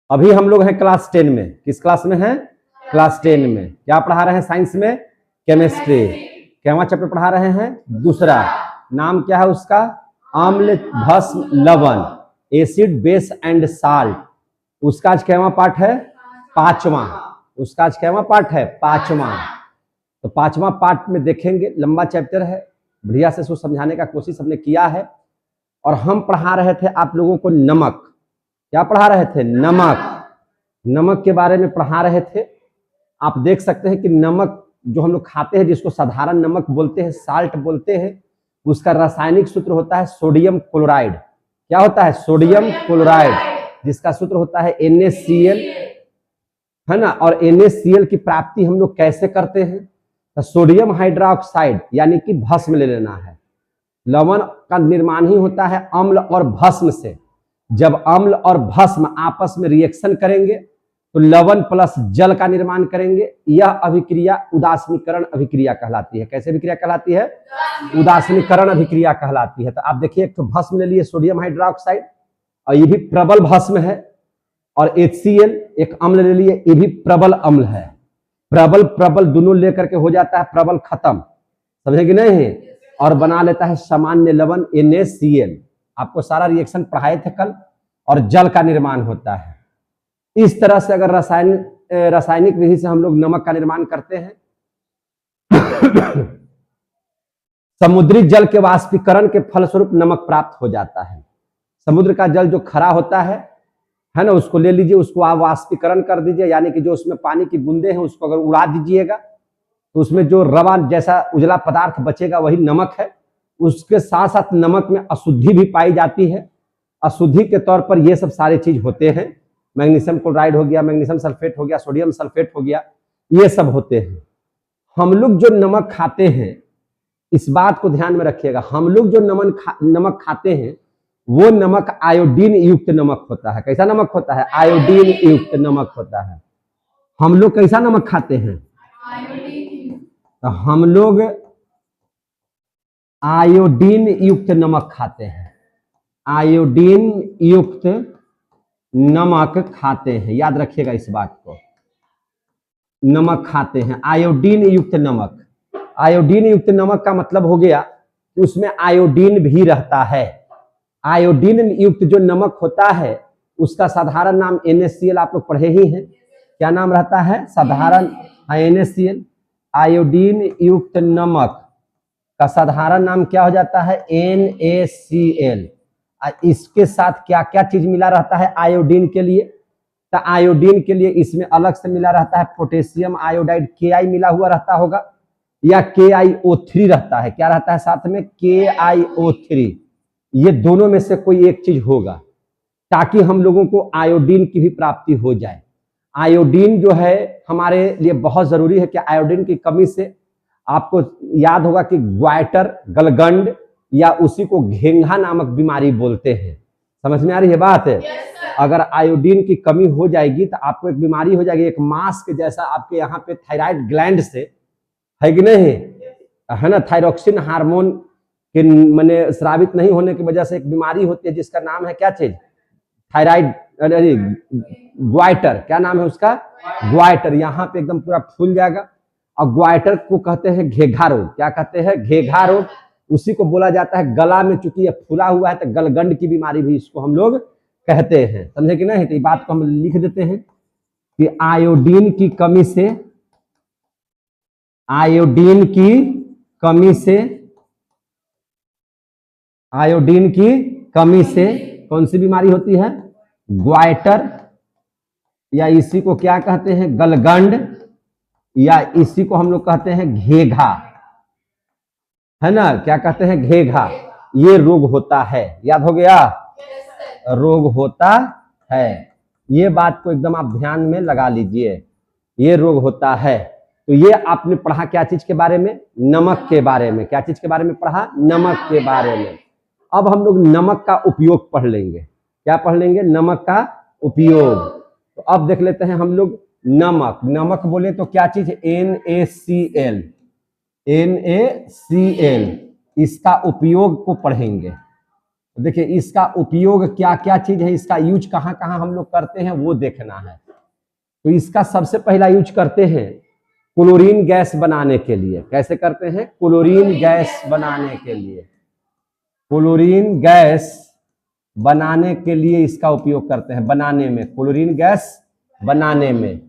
अभी हम लोग हैं क्लास 10 में। किस क्लास में हैं? क्लास 10 में। क्या पढ़ा रहे हैं साइंस में? केमिस्ट्री। क्या चैप्टर पढ़ा रहे हैं? दूसरा। नाम क्या है उसका? अम्ल, भस्म, लवण, एसिड, बेस एंड साल्ट। उसका आज कैवा पार्ट है? पांचवा। उसका आज कैवा पार्ट है? पांचवा। तो पांचवा पार्ट में देखेंगे, लंबा चैप्टर है, बढ़िया से उसको समझाने का कोशिश हमने किया है। और हम पढ़ा रहे थे आप लोगों को नमक। क्या पढ़ा रहे थे? नमक। नमक के बारे में पढ़ा रहे थे। आप देख सकते हैं कि नमक जो हम लोग खाते हैं, जिसको साधारण नमक बोलते हैं, साल्ट बोलते हैं, उसका रासायनिक सूत्र होता है सोडियम क्लोराइड। क्या होता है? सोडियम क्लोराइड, जिसका सूत्र होता है NaCl, है ना। और NaCl की प्राप्ति हम लोग कैसे करते हैं? तो सोडियम हाइड्रोक्साइड यानी कि भस्म ले लेना है। लवण का निर्माण ही होता है अम्ल और भस्म से। जब अम्ल और भस्म आपस में रिएक्शन करेंगे तो लवण प्लस जल का निर्माण करेंगे। यह अभिक्रिया उदासीनीकरण अभिक्रिया कहलाती है। कैसे अभिक्रिया कहलाती है? उदासीनीकरण अभिक्रिया कहलाती है। तो आप देखिए, एक तो भस्म ले लिए सोडियम हाइड्रोक्साइड, और ये भी प्रबल भस्म है। और HCl एक अम्ल ले लिए, ये भी प्रबल अम्ल है। प्रबल प्रबल दोनों लेकर के हो जाता है प्रबल खत्म, समझे कि नहीं? और बना लेता है सामान्य लवण NaCl। आपको सारा रिएक्शन पढ़ाए थे कल। और जल का निर्माण होता है। इस तरह से अगर रासायनिक विधि से हम लोग नमक का निर्माण करते हैं समुद्री जल के वाष्पीकरण के फलस्वरूप नमक प्राप्त हो जाता है। समुद्र का जल जो खरा होता है ना, उसको ले लीजिए, उसको आप वाष्पीकरण कर दीजिए, यानी कि जो उसमें पानी की बूंदे हैं उसको अगर उड़ा दीजिएगा तो उसमें जो रवा जैसा उजला पदार्थ बचेगा वही नमक है। उसके साथ साथ नमक में अशुद्धि भी पाई जाती है। अशुद्धि के तौर पर ये सब सारी चीज होते हैं। मैग्नीशियम क्लोराइड हो गया, मैग्नीशियम सल्फेट हो गया, सोडियम सल्फेट हो गया, ये सब होते हैं। हम लोग जो नमक खाते हैं, इस बात को ध्यान में रखिएगा, हम लोग जो नमक खाते हैं वो नमक आयोडीन युक्त नमक होता है। कैसा नमक होता है? आयोडीन युक्त नमक होता है। हम लोग कैसा नमक खाते हैं? तो हम लोग आयोडीन युक्त नमक खाते हैं। आयोडीन युक्त नमक खाते हैं, याद रखिएगा इस बात को। नमक खाते हैं, आयोडीन युक्त नमक। आयोडीन युक्त नमक का मतलब हो गया कि उसमें आयोडीन भी रहता है। आयोडीन युक्त जो नमक होता है उसका साधारण नाम NaCl आप लोग पढ़े ही हैं। क्या नाम रहता है? साधारण NaCl। आयोडीन युक्त नमक का साधारण नाम क्या हो जाता है? NaCl। इसके साथ क्या क्या चीज मिला रहता है आयोडीन के लिए? तो आयोडीन के लिए इसमें अलग से मिला रहता है पोटेशियम आयोडाइड, Ki मिला हुआ रहता होगा, या KiO3 रहता है। क्या रहता है साथ में? KiO3। ये दोनों में से कोई एक चीज होगा, ताकि हम लोगों को आयोडीन की भी प्राप्ति हो जाए। आयोडीन जो है हमारे लिए बहुत जरूरी है कि आयोडीन की कमी से आपको याद होगा कि ग्वाइटर, गलगंड या उसी को घेंघा नामक बीमारी बोलते हैं। समझ में आ रही है बात? अगर आयोडीन की कमी हो जाएगी तो आपको एक बीमारी हो जाएगी, एक मास्क जैसा आपके यहाँ पे थायराइड ग्लैंड से, है कि नहीं, है ना, थायरोक्सिन हार्मोन के माने स्रावित नहीं होने की वजह से एक बीमारी होती है जिसका नाम है क्या चीज? Thyroid, goitre. क्या नाम है उसका? ग्वाइटर। यहाँ पे एकदम पूरा फूल जाएगा। और ग्वाइटर को कहते हैं घेघा रोग। क्या कहते हैं? घेघा रोग। उसी को बोला जाता है गला में, चूंकि ये फूला हुआ है तो गलगंड की बीमारी भी इसको हम लोग कहते हैं। समझे कि नहीं? तो ये बात को हम लिख देते हैं कि आयोडीन की कमी से, आयोडीन की कमी से, आयोडीन की कमी से कौन सी बीमारी होती है? ग्वाइटर, या इसी को क्या कहते हैं? गलगंड, या इसी को हम लोग कहते हैं घेघा, है ना। क्या कहते हैं? घेघा। ये रोग होता है। याद हो गया? रोग होता है। ये बात को एकदम आप ध्यान में लगा लीजिए, ये रोग होता है। तो ये आपने पढ़ा क्या चीज के बारे में? नमक के बारे में। क्या चीज के बारे में पढ़ा? नमक के बारे में। अब हम लोग नमक का उपयोग पढ़ लेंगे। क्या पढ़ लेंगे? नमक का उपयोग। तो अब देख लेते हैं हम लोग नमक। नमक बोले तो क्या चीज? NaCl। NaCl, इसका उपयोग को पढ़ेंगे। देखिए इसका उपयोग क्या क्या चीज है, इसका यूज कहाँ कहाँ हम लोग करते हैं वो देखना है। तो इसका सबसे पहला यूज करते हैं क्लोरीन गैस बनाने के लिए। कैसे करते हैं? क्लोरीन गैस बनाने के लिए। क्लोरीन गैस बनाने के लिए इसका उपयोग करते हैं, बनाने में, क्लोरीन गैस बनाने में।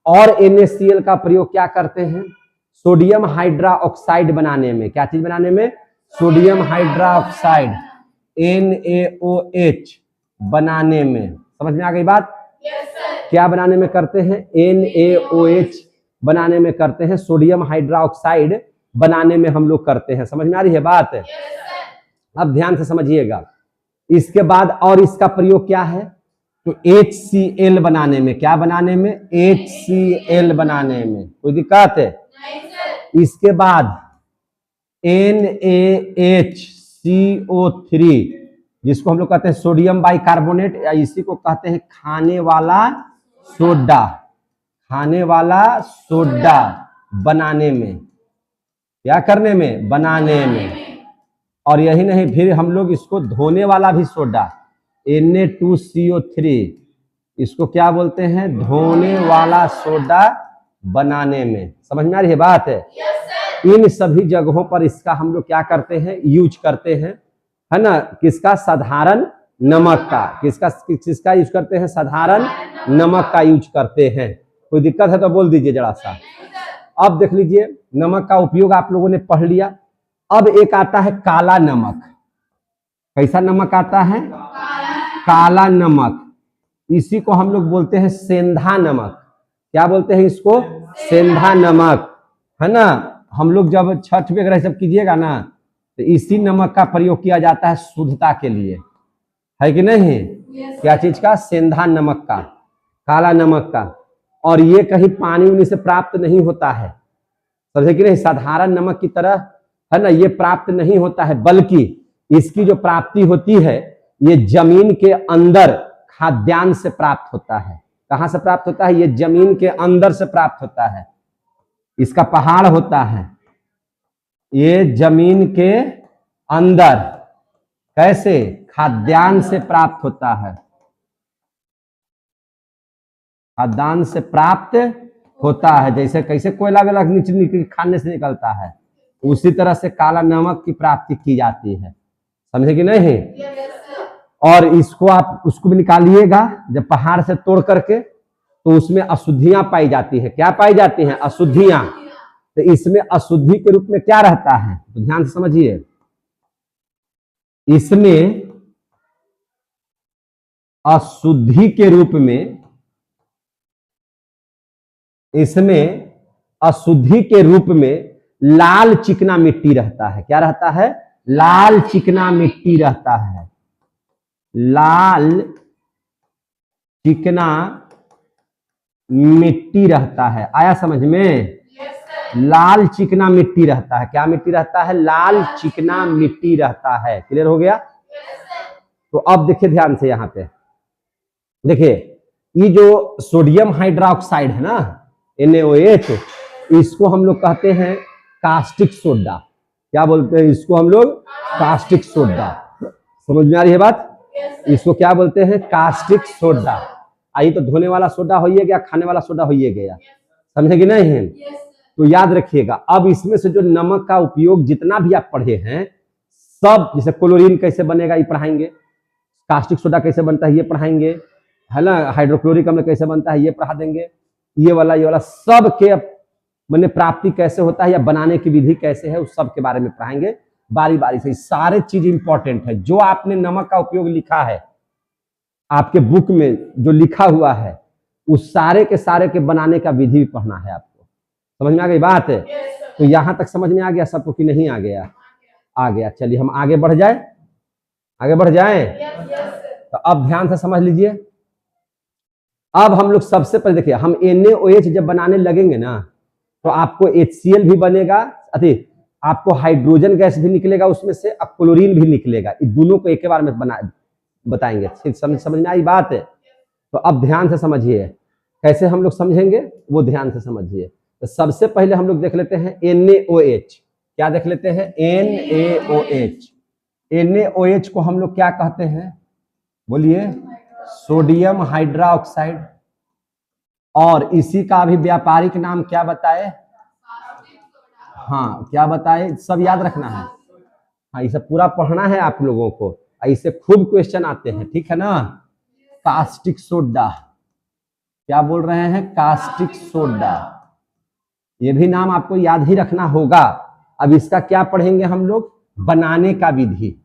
और NaCl का प्रयोग क्या करते हैं? सोडियम हाइड्रोक्साइड बनाने में। क्या चीज बनाने में? सोडियम हाइड्रोक्साइड NaOH बनाने में। समझ में आ गई बात? क्या बनाने में करते हैं? NaOH बनाने में करते हैं, सोडियम हाइड्रोक्साइड बनाने में हम लोग करते हैं। समझ में आ रही है बात? अब ध्यान से समझिएगा। इसके बाद और इसका प्रयोग क्या है? तो HCl बनाने में। क्या बनाने में? HCl बनाने में। कोई दिक्कत है? इसके बाद NaHCO3 जिसको हम लोग कहते हैं सोडियम बाइकार्बोनेट, या इसी को कहते हैं खाने वाला सोडा। खाने वाला सोडा बनाने में। क्या करने में? बनाने में। और यही नहीं, फिर हम लोग इसको धोने वाला भी सोडा Na2CO3, इसको क्या बोलते हैं? धोने वाला सोडा बनाने में। समझ में आ रही है बात? इन सभी जगहों पर इसका हम लोग क्या करते हैं? यूज करते हैं, है ना? किसका? साधारण नमक का। किसका यूज करते हैं? साधारण नमक का यूज करते हैं। कोई दिक्कत है तो बोल दीजिए जरा सा। अब देख लीजिए, नमक का उपयोग आप लोगों ने पढ़ लिया। अब एक आता है काला नमक। कैसा नमक आता है? काला नमक। इसी को हम लोग बोलते हैं सेंधा नमक। क्या बोलते हैं इसको? सेंधा नमक, है ना? हम लोग जब छठ वगैरह सब कीजिएगा ना, तो इसी नमक का प्रयोग किया जाता है शुद्धता के लिए, है कि नहीं? क्या चीज का? सेंधा नमक का, काला नमक का। और ये कहीं पानी उनी से प्राप्त नहीं होता है, समझे कि नहीं? साधारण नमक की तरह, है ना, ये प्राप्त नहीं होता है, बल्कि इसकी जो प्राप्ति होती है ये जमीन के अंदर खाद्यान्न से प्राप्त होता है। कहां से प्राप्त होता है? ये जमीन के अंदर से प्राप्त होता है। इसका पहाड़ होता है, ये जमीन के अंदर। कैसे? खाद्यान्न से प्राप्त होता है, खाद्यान्न से प्राप्त होता है। जैसे कैसे कोयला वेला नीचे खाने से निकलता है, उसी तरह से काला नमक की प्राप्ति की जाती है। समझे कि नहीं? और इसको आप उसको भी निकालिएगा जब पहाड़ से तोड़ करके, तो उसमें अशुद्धियां पाई जाती है। क्या पाई जाती हैं? अशुद्धियां। तो इसमें अशुद्धि के रूप में क्या रहता है? तो ध्यान से समझिए, इसमें अशुद्धि के रूप में, इसमें अशुद्धि के रूप में लाल चिकना मिट्टी रहता है। क्या रहता है? लाल चिकना मिट्टी रहता है। लाल चिकना मिट्टी रहता है। आया समझ में? लाल चिकना मिट्टी रहता है। क्या मिट्टी रहता है? लाल चिकना मिट्टी रहता है। क्लियर हो गया? तो अब देखिए ध्यान से, यहां पे देखिए, ये जो सोडियम हाइड्रोक्साइड है ना, NaOH, इसको हम लोग कहते हैं कास्टिक सोडा। क्या बोलते हैं इसको हम लोग? Caustic soda. समझ में आ रही है बात? इसको क्या बोलते हैं? Caustic soda. आई तो धोने वाला सोडा हो ही गया, खाने वाला सोडा हो ही गया। समझे कि नहीं है? तो याद रखिएगा, अब इसमें से जो नमक का उपयोग जितना भी आप पढ़े हैं सब, जैसे क्लोरीन कैसे बनेगा ये पढ़ाएंगे, कास्टिक सोडा कैसे बनता है ये पढ़ाएंगे, है ना, हाइड्रोक्लोरिक अम्ल कैसे बनता है ये पढ़ा देंगे, ये वाला सब के मैंने प्राप्ति कैसे होता है या बनाने की विधि कैसे है, उस सब के बारे में पढ़ाएंगे बारी बारी से। सारे चीज इंपॉर्टेंट है। जो आपने नमक का उपयोग लिखा है आपके बुक में, जो लिखा हुआ है, उस सारे के बनाने का विधि भी पढ़ना है आपको। समझ में आ गई बात है? तो यहां तक समझ में आ गया सबको कि नहीं आ गया? आ गया। चलिए हम आगे बढ़ जाए, आगे बढ़ जाए। तो अब ध्यान से समझ लीजिए। अब हम लोग सबसे पहले देखिए, हम NaOH जब बनाने लगेंगे ना, तो आपको HCl भी बनेगा, आपको हाइड्रोजन गैस भी निकलेगा उसमें से, अब क्लोरीन भी निकलेगा। इस दोनों को एक बार में बताएंगे। समझ में आई बात है? तो अब ध्यान से समझिए, कैसे हम लोग समझेंगे वो ध्यान से समझिए। तो सबसे पहले हम लोग देख लेते हैं NaOH। क्या देख लेते हैं? NaOH। NaOH को हम लोग क्या कहते हैं, बोलिए, सोडियम हाइड्रोक्साइड। और इसी का भी व्यापारिक नाम क्या बताए, हाँ क्या बताए, सब याद रखना है। हाँ ये सब पूरा पढ़ना है आप लोगों को, इससे खूब क्वेश्चन आते हैं, ठीक है ना। कास्टिक सोडा, क्या बोल रहे हैं, कास्टिक सोडा, ये भी नाम आपको याद ही रखना होगा। अब इसका क्या पढ़ेंगे हम लोग, बनाने का विधि,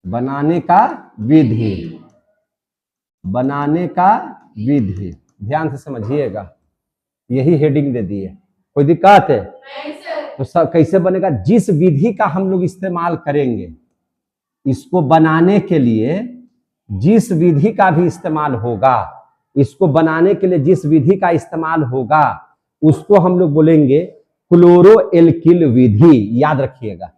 बनाने का विधि, बनाने का विधि, ध्यान से समझिएगा, यही हेडिंग दे दी है, कोई दिक्कत है तो सब कैसे बनेगा, जिस विधि का हम लोग इस्तेमाल करेंगे, इसको बनाने के लिए जिस विधि का भी इस्तेमाल होगा, इसको बनाने के लिए जिस विधि का इस्तेमाल होगा उसको हम लोग बोलेंगे क्लोरो एल्किल विधि, याद रखिएगा।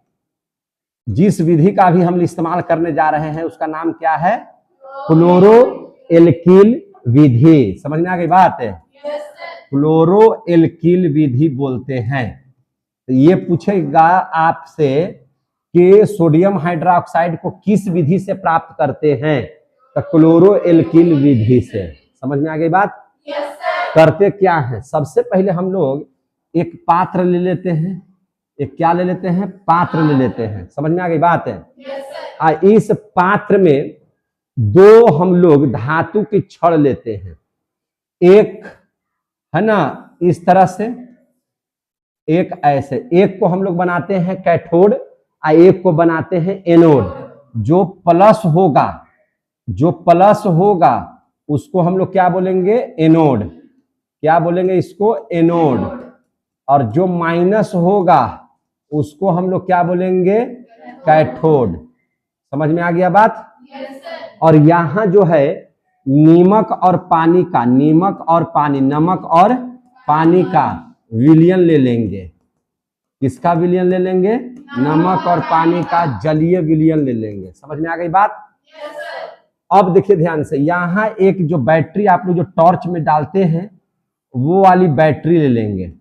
जिस विधि का भी हम इस्तेमाल करने जा रहे हैं उसका नाम क्या है, क्लोरो एल्किल विधि, समझ में आ गई बात है, क्लोरो एल्किल विधि बोलते हैं। तो ये पूछेगा आपसे कि सोडियम हाइड्रोक्साइड को किस विधि से प्राप्त करते हैं, तो क्लोरो एल्किल विधि से, समझ में आ गई बात। करते क्या है, सबसे पहले हम लोग एक पात्र ले लेते हैं, एक क्या ले लेते हैं, पात्र ले लेते हैं, समझ में आ गई बात है। इस पात्र में दो हम लोग धातु की छड़ लेते हैं, एक है ना इस तरह से, एक ऐसे, एक को हम लोग बनाते हैं कैथोड और एक को बनाते हैं एनोड। जो प्लस होगा, जो प्लस होगा उसको हम लोग क्या बोलेंगे, एनोड, क्या बोलेंगे इसको, एनोड। और जो माइनस होगा उसको हम लोग क्या बोलेंगे, कैथोड। समझ में आ गया बात। और यहां जो है नीमक और पानी का, नीमक और पानी, नमक और पानी का विलयन ले लेंगे। किसका विलयन ले लेंगे, नमक और पानी का जलीय विलयन ले लेंगे। समझ में आ गई बात। अब देखिए ध्यान से, यहां एक जो बैटरी आप लोग जो टॉर्च में डालते हैं वो वाली बैटरी ले लेंगे,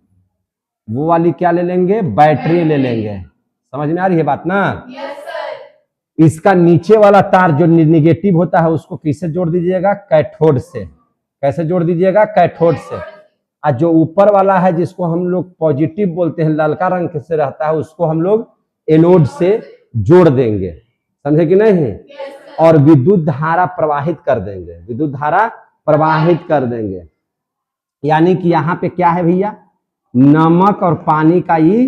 वो वाली क्या ले लेंगे, बैटरी ले लेंगे। समझ में आ रही है बात ना। इसका नीचे वाला तार जो निगेटिव होता है उसको किससे जोड़ दीजिएगा, कैथोड से। कैसे जोड़ दीजिएगा, कैथोड से। और जो ऊपर वाला है जिसको हम लोग पॉजिटिव बोलते हैं, ललका रंग से रहता है, उसको हम लोग एनोड से जोड़ देंगे। समझे कि नहीं। और विद्युत धारा प्रवाहित कर देंगे, विद्युत धारा प्रवाहित कर देंगे। यानी कि यहाँ पे क्या है भैया, नमक और पानी का ही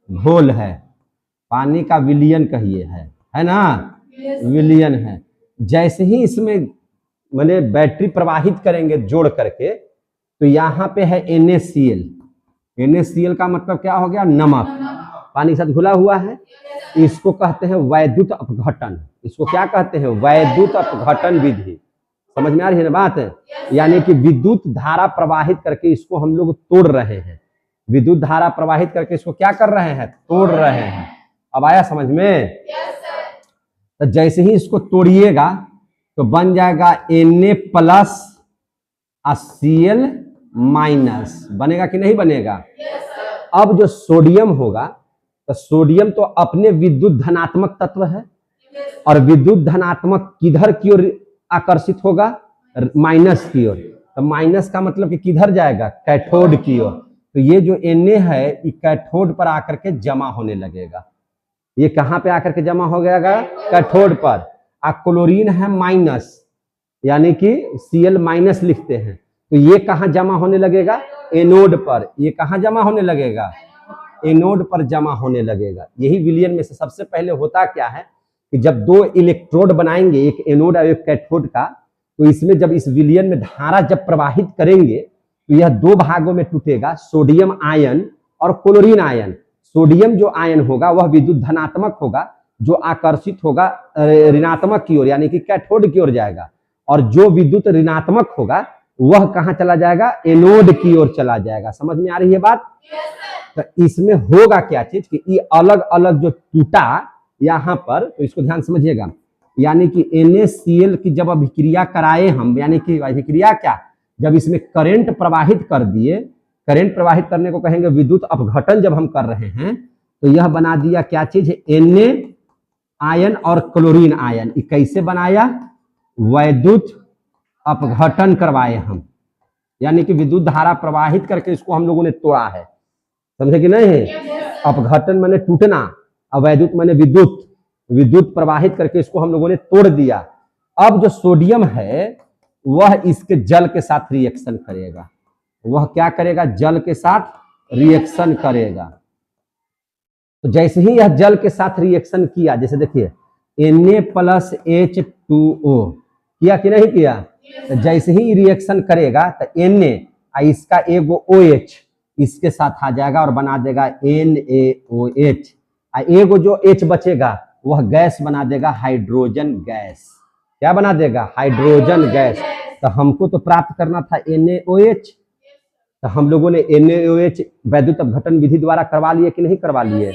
घोल है, पानी का विलयन कहिए है ना, विलयन है। जैसे ही इसमें मैंने बैटरी प्रवाहित करेंगे जोड़ करके, तो यहाँ पे है NaCl। NaCl का मतलब क्या हो गया, नमक, पानी के साथ घुला हुआ है। इसको कहते हैं वैद्युत अपघटन। इसको क्या कहते हैं, वैद्युत अपघटन विधि। समझ में आ रही है ना बात है। यानी कि विद्युत धारा प्रवाहित करके इसको हम लोग तोड़ रहे हैं, विद्युत धारा प्रवाहित करके इसको क्या कर रहे हैं, तोड़ रहे हैं। अब आया समझ में। तो जैसे ही इसको तोड़िएगा तो बन जाएगा Na+ Cl-, बनेगा कि नहीं बनेगा। अब जो सोडियम होगा, तो सोडियम तो अपने विद्युत धनात्मक तत्व है, और विद्युत धनात्मक किधर की ओर आकर्षित होगा, माइनस की ओर। तो माइनस का मतलब कि किधर जाएगा, कैथोड की ओर। तो ये जो Na है ये कैथोड पर आकर के जमा होने लगेगा। ये कहां पे आकर के जमा हो गया, कैथोड पर। क्लोरीन है माइनस, यानी कि Cl- लिखते हैं। तो ये कहां जमा होने लगेगा, एनोड पर। ये कहां जमा होने लगेगा, एनोड पर जमा होने लगेगा। यही विलयन में से सबसे पहले होता क्या है कि जब दो इलेक्ट्रोड बनाएंगे, एक एनोड और एक कैथोड का, तो इसमें जब इस विलयन में धारा जब प्रवाहित करेंगे तो यह दो भागों में टूटेगा, सोडियम आयन और क्लोरीन आयन। सोडियम जो आयन होगा वह विद्युत धनात्मक होगा, जो आकर्षित होगा ऋणात्मक की ओर, यानी कि कैथोड की ओर जाएगा। और जो विद्युत ऋणात्मक होगा वह कहां चला जाएगा, एनोड की ओर चला जाएगा। समझ में आ रही है बात। तो इसमें होगा क्या चीज कि ये अलग अलग जो टूटा यहां पर, तो इसको ध्यान समझिएगा। यानी कि NaCl की जब अभिक्रिया कराए हम, यानी कि अभिक्रिया क्या, जब इसमें करंट प्रवाहित कर दिए, करंट प्रवाहित करने को कहेंगे विद्युत अपघटन जब हम कर रहे हैं, तो यह बना दिया क्या चीज है, Na आयन और क्लोरीन आयन, ये कैसे बनाया? वैद्युत अपघटन करवाए हम, यानी कि विद्युत धारा प्रवाहित करके इसको हम लोगों ने तोड़ा है, समझे कि नहीं? अपघटन माने टूटना, और वैद्युत माने विद्युत, विद्युत प्रवाहित करके इसको हम लोगों ने तोड़ दिया। अब जो सोडियम है वह इसके जल के साथ रिएक्शन करेगा। वह क्या करेगा? जल के साथ रिएक्शन करेगा। तो जैसे ही यह जल के साथ रिएक्शन किया, जैसे देखिए Na+H2O किया कि नहीं किया? तो जैसे ही रिएक्शन करेगा तो Na इसका एगो OH इसके साथ आ जाएगा और बना देगा NaOH, एगो जो H बचेगा वह गैस बना देगा हाइड्रोजन गैस। क्या बना देगा? Hydrogen gas. तो हमको तो प्राप्त करना था NaOH, तो हम लोगों ने NaOH वैद्युत अपघटन विधि द्वारा करवा लिए कि नहीं करवा लिए?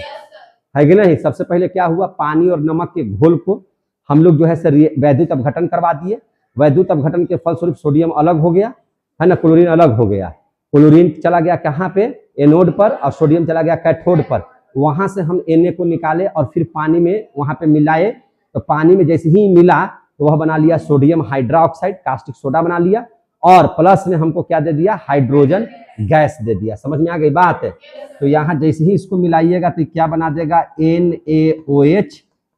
है कि नहीं? सबसे पहले क्या हुआ? पानी और नमक के घोल को हम लोग जो है वैद्युत अपघटन करवा दिए। वैद्युत अपघटन के फलस्वरूप सोडियम अलग हो गया, है ना, क्लोरीन अलग हो गया। क्लोरीन चला गया कहाँ पे? एनोड पर, और सोडियम चला गया कैथोड पर। वहां से हम Na को निकाले और फिर पानी में वहां पे मिलाए। तो पानी में जैसे ही मिला तो वह बना लिया सोडियम हाइड्रोक्साइड, कास्टिक सोडा बना लिया, और प्लस में हमको क्या दे दिया? हाइड्रोजन गैस दे दिया। समझ में आ गई बात? तो यहाँ जैसे ही इसको मिलाइएगा तो क्या बना देगा? NaOH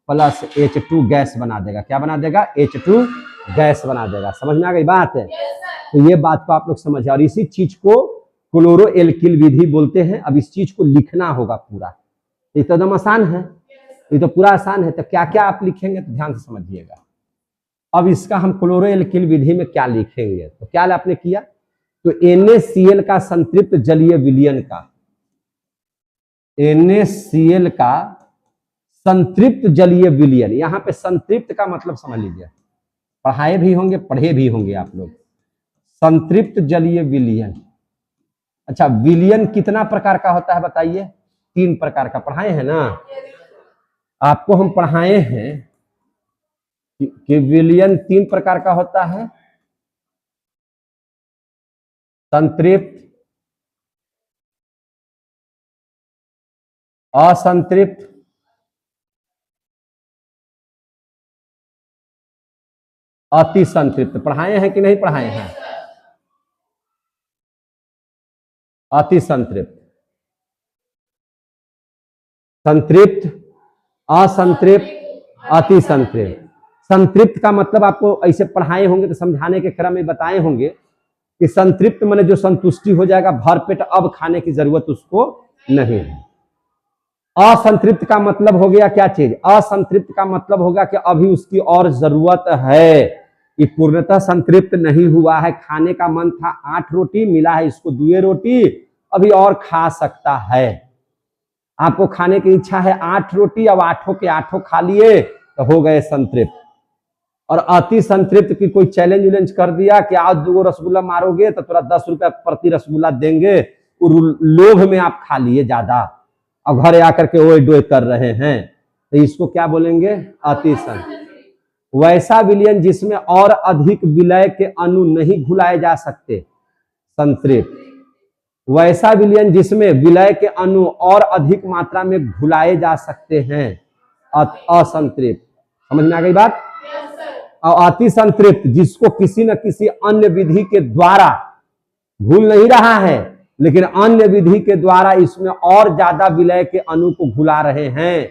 प्लस H2 गैस बना देगा। क्या बना देगा? H2 गैस बना देगा। समझ में आ गई बात? तो ये बात को आप लोग समझे, और इसी चीज को क्लोरो एल्किल विधि बोलते हैं। अब इस चीज को लिखना होगा पूरा, ये तो एकदम आसान है, ये तो पूरा आसान है। तो क्या क्या आप लिखेंगे तो ध्यान से समझिएगा। अब इसका हम क्लोरो एल्किल विधि में क्या लिखेंगे? तो क्या आपने किया? तो NaCl का संतृप्त जलीय विलयन का, NaCl का संतृप्त जलीय विलयन, यहां पे संतृप्त का मतलब समझ लीजिए, पढ़ाए भी होंगे, पढ़े भी होंगे आप लोग। संतृप्त जलीय विलयन, अच्छा विलयन कितना प्रकार का होता है बताइए? 3 प्रकार का। पढ़ाए हैं ना आपको, हम पढ़ाए हैं कि विलयन 3 प्रकार का होता है। संतृप्त, असंतृप्त, अति संतृप्त। पढ़ाए हैं कि नहीं पढ़ाए हैं? अति संतृप्त, संतृप्त, असंतृप्त, अति संतृप्त। संतृप्त का मतलब आपको ऐसे पढ़ाए होंगे तो समझाने के क्रम में बताए होंगे कि संतृप्त माने जो संतुष्टि हो जाएगा, भरपेट, अब खाने की जरूरत उसको नहीं है। असंतृप्त का मतलब हो गया क्या चीज? असंतृप्त का मतलब होगा कि अभी उसकी और जरूरत है, ये पूर्णतः संतृप्त नहीं हुआ है। खाने का मन था 8 रोटी, मिला है इसको 2 रोटी, अभी और खा सकता है। आपको खाने की इच्छा है 8 रोटी, अब 8 के 8 खा लिए तो हो गए संतृप्त। और अति संतृप्त की कोई चैलेंज उलेंज कर दिया कि आज 2 रसगुल्ला मारोगे तो थोड़ा 10 रुपया प्रति रसगुल्ला देंगे, लोभ में आप खा लिए ज्यादा, अब घर आकर के ओए डोए कर रहे हैं, तो इसको क्या बोलेंगे? अति संतृप्त। वैसा विलयन जिसमें और अधिक विलय के अणु नहीं घुलाए जा सकते, संतृप्त। वैसा विलयन जिसमें विलय के अणु और अधिक मात्रा में घुलाए जा सकते हैं, असंतृप्त। समझ में आ गई बात? और अति संतृप्त जिसको किसी न किसी अन्य विधि के द्वारा, घुल नहीं रहा है लेकिन अन्य विधि के द्वारा इसमें और ज्यादा विलय के अणु को घुला रहे हैं,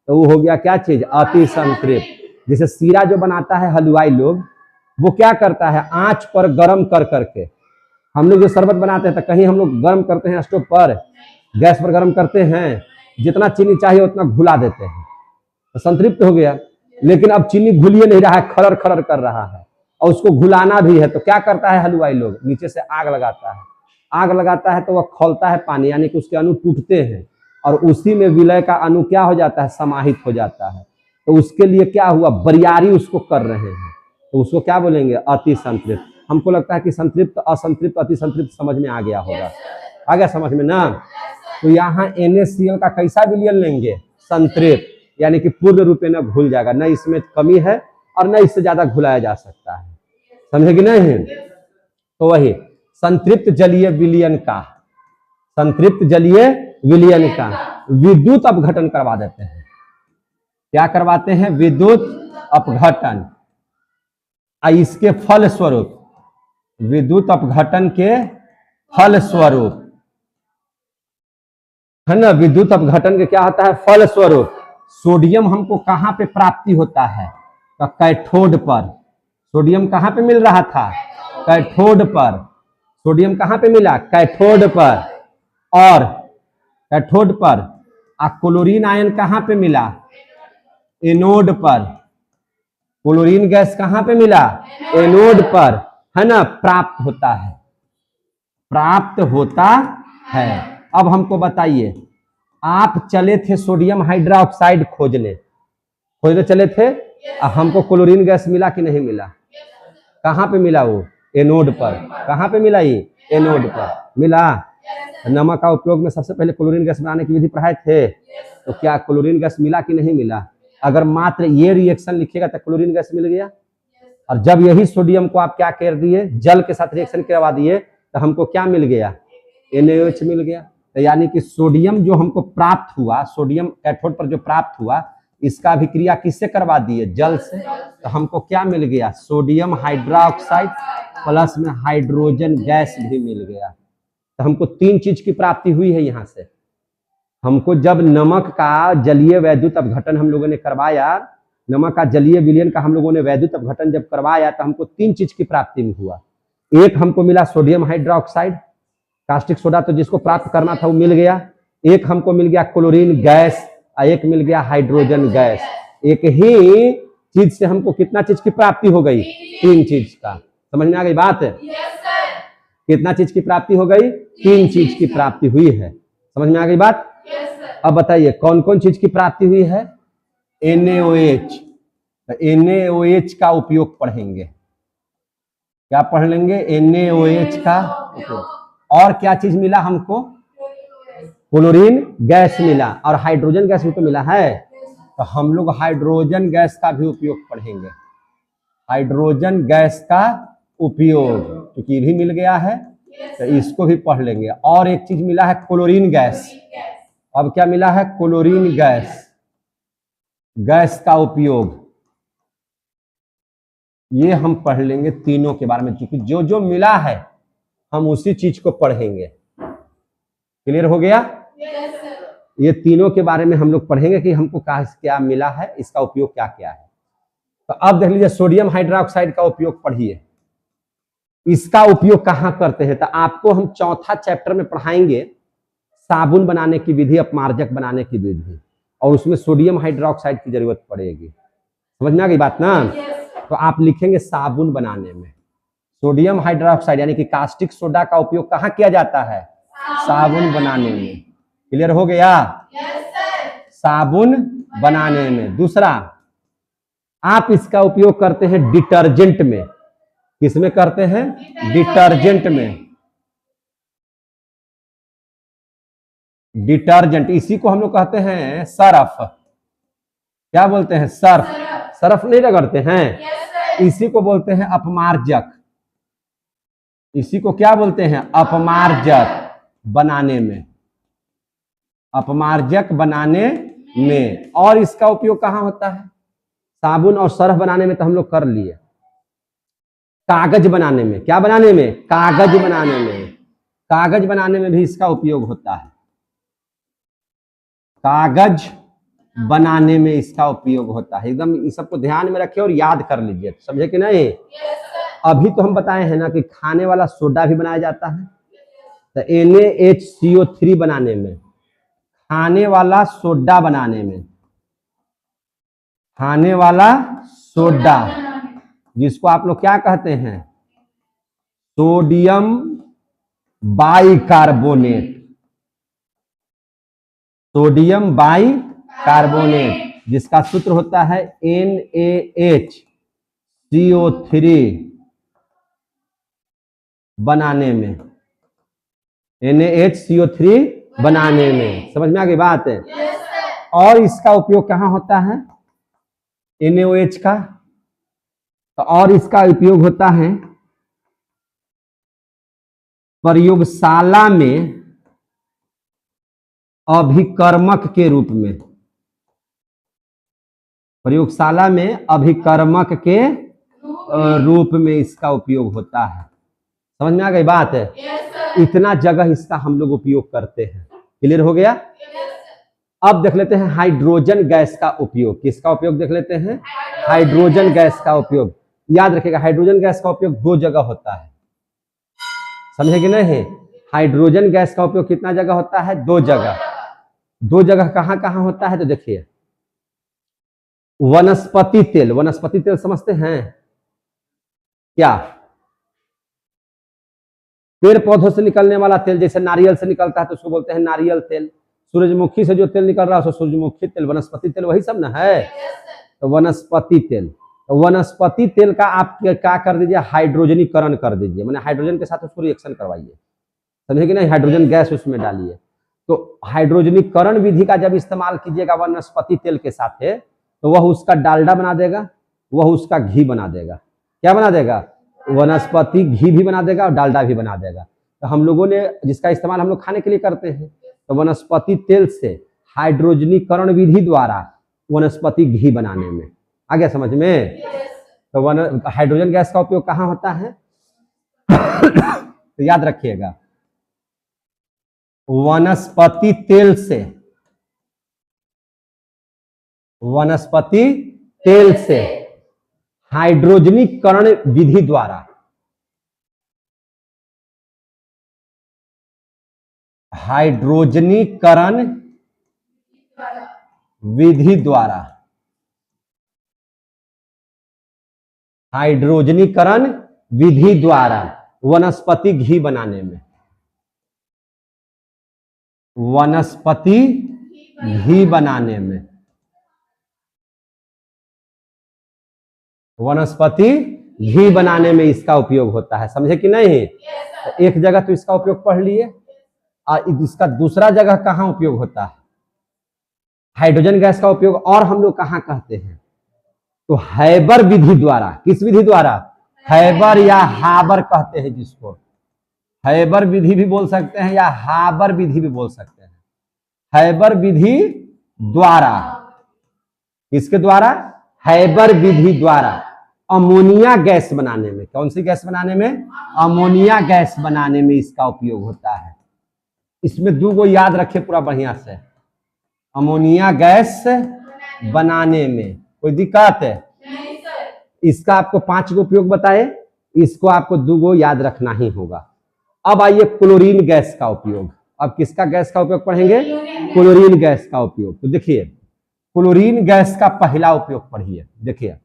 तो वो हो गया क्या चीज? अति संतृप्त। जैसे सीरा जो बनाता है हलवाई लोग, वो क्या करता है? आंच पर गर्म कर करके, हम लोग जो शरबत बनाते हैं तो कहीं हम लोग गर्म करते हैं स्टोव पर, गैस पर गर्म करते हैं, जितना चीनी चाहिए उतना घुला देते हैं, तो संतृप्त हो गया। लेकिन अब चीनी घुलिए नहीं रहा है, खरर खरर कर रहा है, और उसको घुलाना भी है, तो क्या करता है हलवाई लोग? नीचे से आग लगाता है, आग लगाता है तो वह खौलता है पानी, यानी कि उसके अणु टूटते हैं, और उसी में विलय का अणु क्या हो जाता है? समाहित हो जाता है। तो उसके लिए क्या हुआ? बरियारी उसको कर रहे हैं, तो उसको क्या बोलेंगे? अति संतृप्त। हमको लगता है कि संतृप्त, असंतृप्त, अति संतृप्त समझ में आ गया होगा। आ गया समझ में ना? तो यहाँ NaCl का कैसा विलयन लेंगे? संतृप्त, यानी कि पूर्ण रूपे न घुल जाएगा, न इसमें कमी है और न इससे ज्यादा घुलाया जा सकता है। समझे कि नहीं? तो वही संतृप्त जलीय विलयन का, संतृप्त जलीय विलयन का विद्युत अपघटन करवा देते हैं। क्या करवाते हैं? विद्युत अपघटन। इसके फल स्वरूप, विद्युत अपघटन के फल स्वरूप, है ना, विद्युत अपघटन के क्या होता है? फल स्वरूप सोडियम हमको कहां पे प्राप्ति होता है? तो कैथोड पर। सोडियम कहां पे मिल रहा था? कैथोड पर। सोडियम कहां पे मिला? कैथोड पर। और कैथोड पर क्लोरीन आयन कहां पे मिला? एनोड पर। क्लोरीन गैस कहां पे मिला? एनोड पर, है ना, प्राप्त होता है, प्राप्त होता है। अब हमको बताइए, आप चले थे सोडियम हाइड्रोक्साइड खोजने चले थे, हमको क्लोरीन गैस मिला कि नहीं मिला? कहां पे मिला? वो एनोड पर। कहां पे मिला? ये एनोड पर मिला। नमक का उपयोग में सबसे पहले क्लोरीन गैस बनाने की विधि पढ़ाए थे, तो क्या क्लोरीन गैस मिला कि नहीं मिला? अगर मात्र ये रिएक्शन लिखिएगा तो क्लोरीन गैस मिल गया। और जब यही सोडियम को आप क्या कर दिए? जल के साथ रिएक्शन करवा दिए, तो हमको क्या मिल गया? NaOH मिल गया। तो यानी कि सोडियम जो हमको प्राप्त हुआ, सोडियम कैथोड पर जो प्राप्त हुआ, इसका अभिक्रिया किससे करवा दिए? जल से। तो हमको क्या मिल गया? सोडियम हाइड्रोक्साइड प्लस में हाइड्रोजन गैस भी मिल गया। तो हमको 3 चीज की प्राप्ति हुई है यहां से। हमको जब नमक का जलीय वैद्युत अपघटन हम लोगों ने करवाया, नमक का जलीय विलयन का हम लोगों ने वैद्युत अपघटन जब करवाया, तो हमको 3 चीज की प्राप्ति में हुआ। एक हमको मिला सोडियम हाइड्रोक्साइड, कास्टिक सोडा तो जिसको प्राप्त करना था वो मिल गया। एक हमको मिल गया क्लोरीन गैस, और एक मिल गया हाइड्रोजन गैस। एक ही चीज से हमको कितना चीज की प्राप्ति हो गई? 3 चीज का। समझ में आ गई बात? कितना चीज की प्राप्ति हो गई? 3 चीज की प्राप्ति हुई है। समझ में आ गई बात? अब बताइए कौन कौन चीज की प्राप्ति हुई है? NaOH। NaOH का उपयोग पढ़ेंगे। क्या पढ़ लेंगे? NaOH का उपयोग। और क्या चीज मिला हमको? क्लोरीन गैस मिला, और हाइड्रोजन गैस भी तो मिला है। तो हम लोग हाइड्रोजन गैस का भी उपयोग पढ़ेंगे। हाइड्रोजन गैस का उपयोग, क्योंकि भी मिल गया है तो इसको भी पढ़ लेंगे। और एक चीज मिला है क्लोरीन गैस। अब क्या मिला है? क्लोरीन गैस, गैस का उपयोग, ये हम पढ़ लेंगे तीनों के बारे में, क्योंकि जो जो मिला है हम उसी चीज को पढ़ेंगे। क्लियर हो गया? ये तीनों के बारे में हम लोग पढ़ेंगे कि हमको क्या मिला है, इसका उपयोग क्या क्या है। तो अब देख लीजिए, सोडियम हाइड्रोक्साइड का उपयोग पढ़िए। इसका उपयोग कहां करते हैं? तो आपको हम चौथा चैप्टर में पढ़ाएंगे साबुन बनाने की विधि, अपमार्जक बनाने की विधि, और उसमें सोडियम हाइड्रोक्साइड की जरूरत पड़ेगी। समझ में आ गई बात ना? तो आप लिखेंगे साबुन बनाने में सोडियम हाइड्रोक्साइड यानी कि कास्टिक सोडा का उपयोग कहां किया जाता है? साबुन बनाने में। क्लियर हो गया? साबुन बनाने में। दूसरा, आप इसका उपयोग करते हैं डिटर्जेंट में। किसमें करते हैं? डिटर्जेंट में। डिटर्जेंट, इसी को हम लोग कहते हैं सर्फ। क्या बोलते हैं? सर्फ। सर्फ नहीं रगड़ते हैं, इसी को बोलते हैं अपमार्जक। इसी को क्या बोलते हैं? अपमार्जक बनाने में। अपमार्जक बनाने में। और इसका उपयोग कहां होता है? साबुन और सर्फ बनाने में तो हम लोग कर लिए। कागज बनाने में। क्या बनाने में? कागज बनाने में। कागज बनाने में भी इसका उपयोग होता है। कागज बनाने में इसका उपयोग होता है। एकदम इस सबको ध्यान में रखिए और याद कर लीजिए। समझे कि नहीं? अभी तो हम बताए हैं ना कि खाने वाला सोडा भी बनाया जाता है। तो NaHCO3 बनाने में, खाने वाला सोडा बनाने में, खाने वाला सोडा जिसको आप लोग क्या कहते हैं? Sodium bicarbonate. सोडियम बाइकार्बोनेट जिसका सूत्र होता है NaHCO3 बनाने में। NaHCO3 बनाने में। समझ में आ गई बात? और इसका उपयोग कहां होता है? NaOH का। तो और इसका उपयोग होता है प्रयोगशाला में अभिकर्मक के रूप में। प्रयोगशाला में अभिकर्मक के रूप में इसका उपयोग होता है। समझ में आ गई बात है? इतना जगह इसका हम लोग उपयोग करते हैं। क्लियर हो गया? अब देख लेते हैं हाइड्रोजन गैस का उपयोग। किसका उपयोग देख लेते हैं? हाइड्रोजन गैस का उपयोग। याद रखिएगा हाइड्रोजन गैस का उपयोग 2 जगह होता है। समझे कि नहीं? हाइड्रोजन गैस का उपयोग कितना जगह होता है? 2 जगह। 2 जगह कहां कहां होता है? तो देखिए, वनस्पति तेल। वनस्पति तेल समझते हैं क्या? पेड़ पौधों से निकलने वाला तेल, जैसे नारियल से निकलता है तो उसको बोलते हैं नारियल तेल। सूरजमुखी से जो तेल निकल रहा है उसको सूरजमुखी तेल। वनस्पति तेल वही सब ना है। तो वनस्पति तेल, तो वनस्पति तेल का आप क्या कर दीजिए? हाइड्रोजनीकरण कर दीजिए, माने हाइड्रोजन के साथ उसको रिएक्शन करवाइए। समझे कि नहीं? हाइड्रोजन गैस उसमें डालिए। तो हाइड्रोजनीकरण विधि का जब इस्तेमाल कीजिएगा वनस्पति तेल के साथ है, तो वह उसका डालडा बना देगा, वह उसका घी बना देगा। क्या बना देगा? वनस्पति घी भी बना देगा और डालडा भी बना देगा। तो हम लोगों ने जिसका इस्तेमाल हम लोग खाने के लिए करते हैं, तो वनस्पति तेल से हाइड्रोजनीकरण विधि द्वारा वनस्पति घी बनाने में आ गया समझ में? तो हाइड्रोजन गैस का उपयोग कहाँ होता है? तो याद रखिएगा, वनस्पति तेल से, वनस्पति तेल से हाइड्रोजनीकरण विधि द्वारा, हाइड्रोजनीकरण विधि द्वारा, हाइड्रोजनीकरण विधि द्वारा वनस्पति घी बनाने में, वनस्पति घी बनाने में, वनस्पति घी बनाने में इसका उपयोग होता है। समझे कि नहीं? तो एक जगह तो इसका उपयोग पढ़ लिए, और इसका दूसरा जगह कहां उपयोग होता है? हाइड्रोजन गैस का उपयोग और हम लोग कहां कहते हैं? तो हैबर विधि द्वारा। किस विधि द्वारा? हैबर या हाबर कहते हैं जिसको। हैबर विधि भी बोल सकते हैं या हाबर विधि भी बोल सकते हैं। हैबर विधि द्वारा, किसके द्वारा? हैबर विधि द्वारा अमोनिया गैस बनाने में। कौन सी गैस बनाने में? अमोनिया गैस बनाने में इसका उपयोग होता है। इसमें 2 गो याद रखे पूरा बढ़िया से। अमोनिया गैस बनाने में कोई दिक्कत है? नहीं सर। इसका आपको 5 गो उपयोग बताए, इसको आपको 2 गो याद रखना ही होगा। अब आइए क्लोरीन गैस का उपयोग। अब किसका गैस का उपयोग पढ़ेंगे? क्लोरीन गैस का उपयोग। तो देखिए, क्लोरीन गैस का पहला उपयोग पढ़िए। देखिए,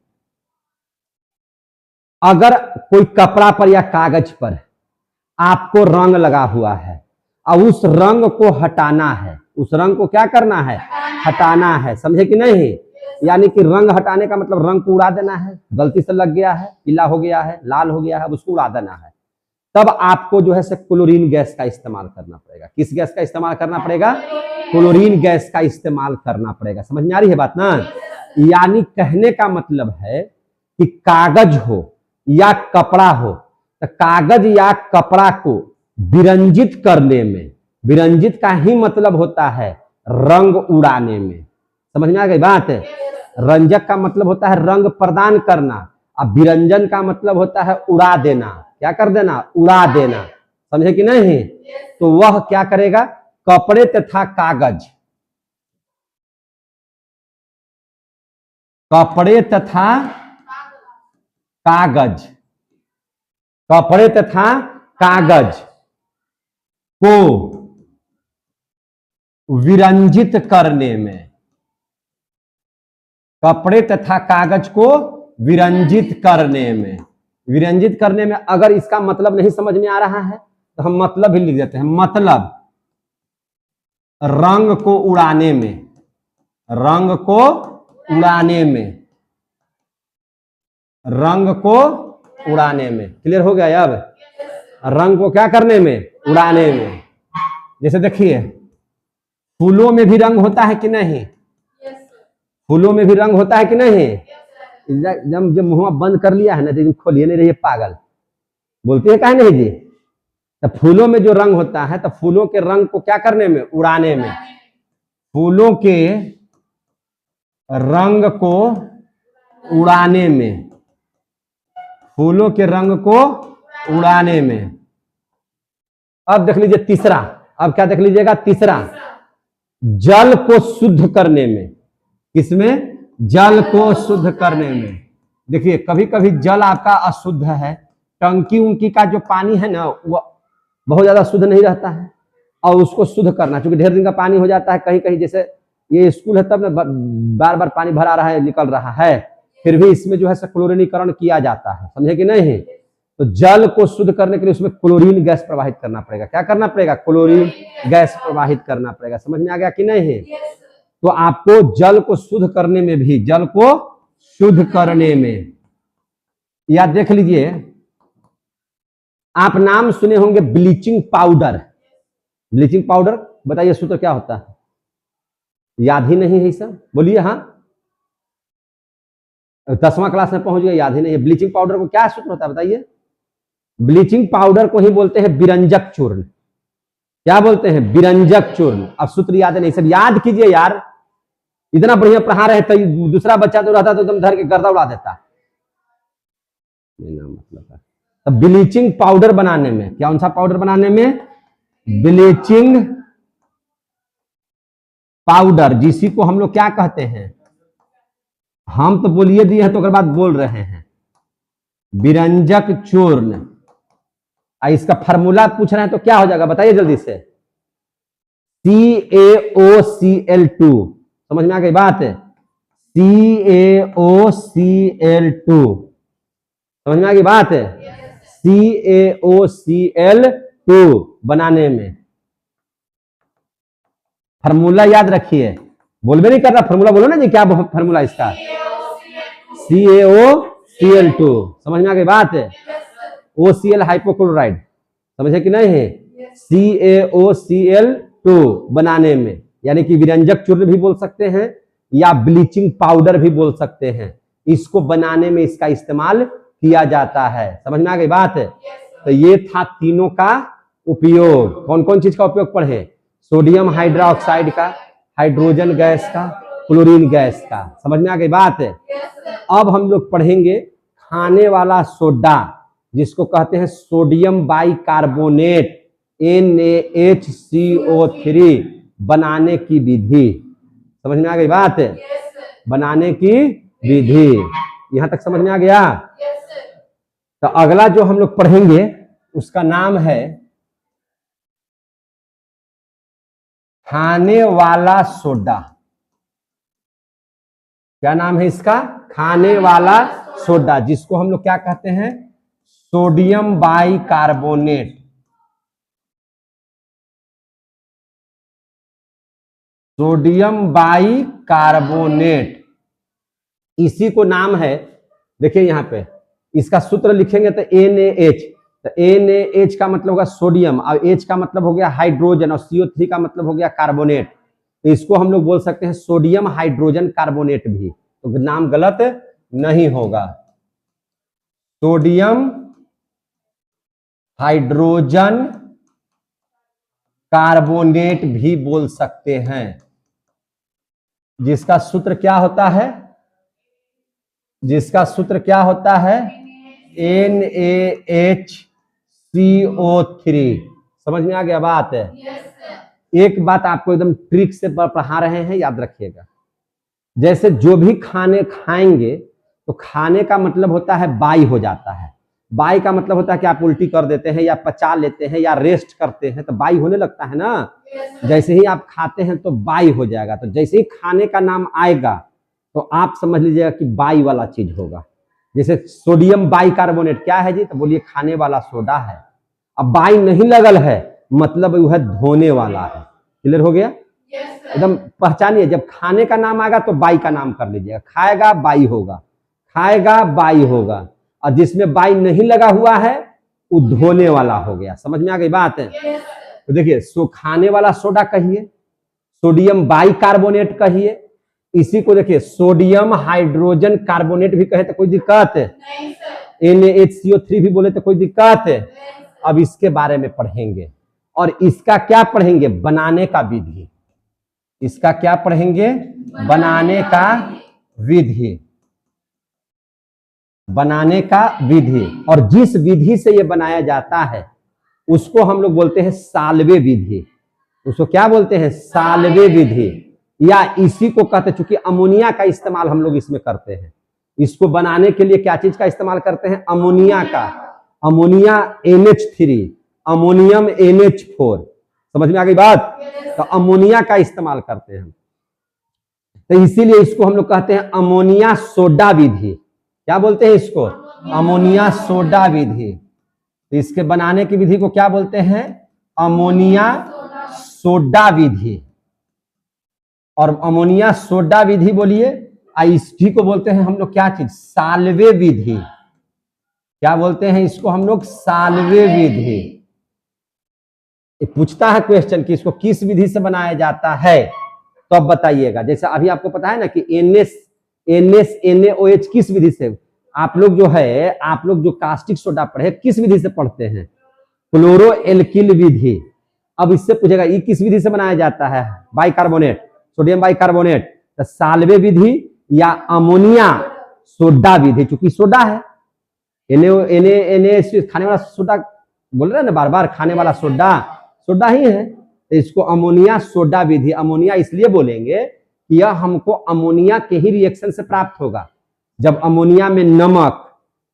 अगर कोई कपड़ा पर या कागज पर आपको रंग लगा हुआ है और उस रंग को हटाना है, उस रंग को क्या करना है? हटाना है। समझे कि नहीं? यानी कि रंग हटाने का मतलब रंग को उड़ा देना है। गलती से लग गया है, पीला हो गया है, लाल हो गया है, अब उसको उड़ा देना है। तब आपको जो है से क्लोरीन गैस का इस्तेमाल करना पड़ेगा। किस गैस का इस्तेमाल करना पड़ेगा? क्लोरीन गैस का इस्तेमाल करना पड़ेगा। समझ में आ रही है बात ना? यानी कहने का मतलब है कि कागज हो या कपड़ा हो, तो कागज या कपड़ा को विरंजित करने में, विरंजित का ही मतलब होता है रंग उड़ाने में। समझ में आ गई बात? रंजक का मतलब होता है रंग प्रदान करना, और विरंजन का मतलब होता है उड़ा देना। क्या कर देना? उड़ा देना। समझे कि नहीं? तो वह क्या करेगा? कपड़े तथा कागज, कपड़े तथा कागज, कपड़े तथा कागज को विरंजित करने में, कपड़े तथा कागज को विरंजित करने में, विरंजित करने में अगर इसका मतलब नहीं समझ में आ रहा है तो हम मतलब भी लिख देते हैं। मतलब रंग को उड़ाने में, रंग को उड़ाने में, रंग को उड़ाने में। क्लियर हो गया? अब रंग को क्या करने में? उड़ाने में। जैसे देखिए, फूलों में भी रंग होता है कि नहीं? फूलों में भी रंग होता है कि नहीं? जब मुंह बंद कर लिया है ना, लेकिन खोलिए नहीं रही पागल, बोलती है कहा नहीं जी? तो फूलों में जो रंग होता है, तो फूलों के रंग को क्या करने में? उड़ाने में। फूलों के रंग को उड़ाने में, फूलों के रंग को उड़ाने में। अब देख लीजिए तीसरा, अब क्या देख लीजिएगा तीसरा, जल को शुद्ध करने में। किसमें? जल को शुद्ध करने में। देखिए कभी कभी जल आपका अशुद्ध है, टंकी उनकी का जो पानी है ना वो बहुत ज्यादा शुद्ध नहीं रहता है, और उसको शुद्ध करना, क्योंकि ढेर दिन का पानी हो जाता है, कहीं कहीं जैसे ये स्कूल है तब ना बार बार पानी भरा रहा है, निकल रहा है, फिर भी इसमें जो है क्लोरीनीकरण किया जाता है, समझे कि नहीं? तो जल को शुद्ध करने के लिए उसमें क्लोरीन गैस प्रवाहित करना पड़ेगा। क्या करना पड़ेगा? क्लोरीन गैस प्रवाहित करना पड़ेगा। समझ में आ गया कि नहीं? तो आपको जल को शुद्ध करने में भी, जल को शुद्ध करने में, या देख लीजिए आप नाम सुने होंगे ब्लीचिंग पाउडर। ब्लीचिंग पाउडर बताइए सूत्र क्या होता है? याद ही नहीं है सब, बोलिए। हाँ 10वां क्लास में पहुंच गए, याद ही नहीं है। ब्लीचिंग पाउडर को क्या सूत्र होता है बताइए? ब्लीचिंग पाउडर को ही बोलते हैं बिरंजक चूर्ण। क्या बोलते हैं? बिरंजक चूर्ण। अब सूत्र याद नहीं, सब याद कीजिए यार, इतना बढ़िया पढ़ा रहे तो दूसरा बच्चा तो रहता तो एकदम धर के गर्दा उड़ा देता। मतलब है तो ब्लीचिंग पाउडर बनाने में, कौन सा पाउडर बनाने में? ब्लीचिंग पाउडर, जिसी को हम लोग क्या कहते हैं? हम तो बोलिए दिए हैं तो अगर बात बोल रहे हैं, बिरंजक चूर्ण। इसका फार्मूला पूछ रहे हैं तो क्या हो जाएगा बताइए जल्दी से? CaOCl2। समझ में आ गई बात? CaOCl2। समझ में आ गई बात? CaOCl2 बनाने में फार्मूला याद रखिए, बोलबे नहीं कर रहा, फार्मूला बोलो ना जी, क्या फार्मूला इसका? CaOCl2। समझ में आ गई बात? OCl हाइपोक्लोराइड, समझे कि नहीं है? CaOCl2 बनाने में, यानी कि विरंजक चूर्ण भी बोल सकते हैं या ब्लीचिंग पाउडर भी बोल सकते हैं, इसको बनाने में इसका इस्तेमाल किया जाता है। समझ में आ गई बात? तो ये था तीनों का उपयोग। कौन कौन चीज का उपयोग पढ़े? सोडियम हाइड्रोक्साइड का, हाइड्रोजन गैस का, क्लोरीन गैस का। समझ में आ गई बात? अब हम लोग पढ़ेंगे खाने वाला सोडा, जिसको कहते हैं सोडियम बाइकार्बोनेट NaHCO3 बनाने की विधि। समझ में आ गई बात? बनाने की विधि, यहां तक समझ में आ गया? तो अगला जो हम लोग पढ़ेंगे उसका नाम है खाने वाला सोडा। क्या नाम है इसका? खाने वाला सोडा, जिसको हम लोग क्या कहते हैं? Sodium bicarbonate. सोडियम बाइकार्बोनेट, इसी को नाम है, देखिए यहां पे इसका सूत्र लिखेंगे तो NaH। तो NaH का मतलब होगा सोडियम, और H का मतलब हो गया हाइड्रोजन, और CO3 का मतलब हो गया कार्बोनेट। तो इसको हम लोग बोल सकते हैं सोडियम हाइड्रोजन कार्बोनेट भी, तो नाम गलत नहीं होगा। सोडियम हाइड्रोजन कार्बोनेट भी बोल सकते हैं, जिसका सूत्र क्या होता है? जिसका सूत्र क्या होता है? NaHCO3। समझ में आ गया बात? एक बात आपको एकदम ट्रिक से पढ़ा रहे हैं, याद रखिएगा। जैसे जो भी खाने खाएंगे तो खाने का मतलब होता है बाई हो जाता है। बाई का मतलब होता है कि आप उल्टी कर देते हैं या पचा लेते हैं या रेस्ट करते हैं तो बाई होने लगता है ना। जैसे ही आप खाते हैं तो बाई हो जाएगा। तो जैसे ही खाने का नाम आएगा तो आप समझ लीजिएगा कि बाई वाला चीज होगा। जैसे सोडियम बाइकार्बोनेट क्या है जी? तो बोलिए खाने वाला सोडा है। अब बाई नहीं लगल है मतलब वह धोने वाला है। क्लियर हो गया? एकदम पहचानिए, जब खाने का नाम आएगा तो बाई का नाम कर लीजिएगा। खाएगा बाई होगा, खाएगा बाई होगा, और जिसमें बाई नहीं लगा हुआ है वो धोने वाला हो गया। समझ में आ गई बात? तो देखिए खाने वाला सोडा कहिए, सोडियम बाइकार्बोनेट कहिए, इसी को देखिए सोडियम हाइड्रोजन कार्बोनेट भी कहे तो कोई दिक्कत है? NaHCO3 भी बोले तो कोई दिक्कत है? अब इसके बारे में पढ़ेंगे, और इसका क्या पढ़ेंगे? बनाने का विधि। इसका क्या पढ़ेंगे? बनाने का विधि। बनाने का विधि, और जिस विधि से ये बनाया जाता है उसको हम लोग बोलते हैं साल्वे विधि। उसको क्या बोलते हैं? साल्वे विधि, या इसी को कहते हैं, चूंकि अमोनिया का इस्तेमाल हम लोग इसमें करते हैं। इसको बनाने के लिए क्या चीज का इस्तेमाल करते हैं? अमोनिया का। Ammonia NH3, ammonium NH4। समझ में आ गई बात? तो अमोनिया का इस्तेमाल करते हैं, तो इसीलिए इसको हम लोग कहते हैं अमोनिया सोडा विधि। क्या बोलते हैं इसको? अमोनिया सोडा विधि। तो इसके बनाने की विधि को क्या बोलते हैं? अमोनिया सोडा विधि। और अमोनिया सोडा विधि बोलिए, इसी को बोलते हैं हम लोग क्या चीज? साल्वे विधि। क्या बोलते हैं इसको हम लोग? साल्वे विधि। पूछता है क्वेश्चन कि इसको किस विधि से बनाया जाता है, तो अब बताइएगा। जैसे अभी आपको पता है ना कि NaOH किस विधि से, आप लोग जो कास्टिक सोडा पढ़े किस विधि से पढ़ते हैं? क्लोरो एल्किल विधि। अब इससे पूछेगा ये किस विधि से बनाया जाता है? Bicarbonate, sodium bicarbonate. तो साल्वे विधि या अमोनिया सोडा विधि, चूंकि सोडा है, Na खाने वाला सोडा बोल रहे हैं ना, बार बार खाने वाला सोडा ही है, तो इसको अमोनिया सोडा विधि। अमोनिया इसलिए बोलेंगे कि यह हमको अमोनिया के ही रिएक्शन से प्राप्त होगा। जब अमोनिया में नमक,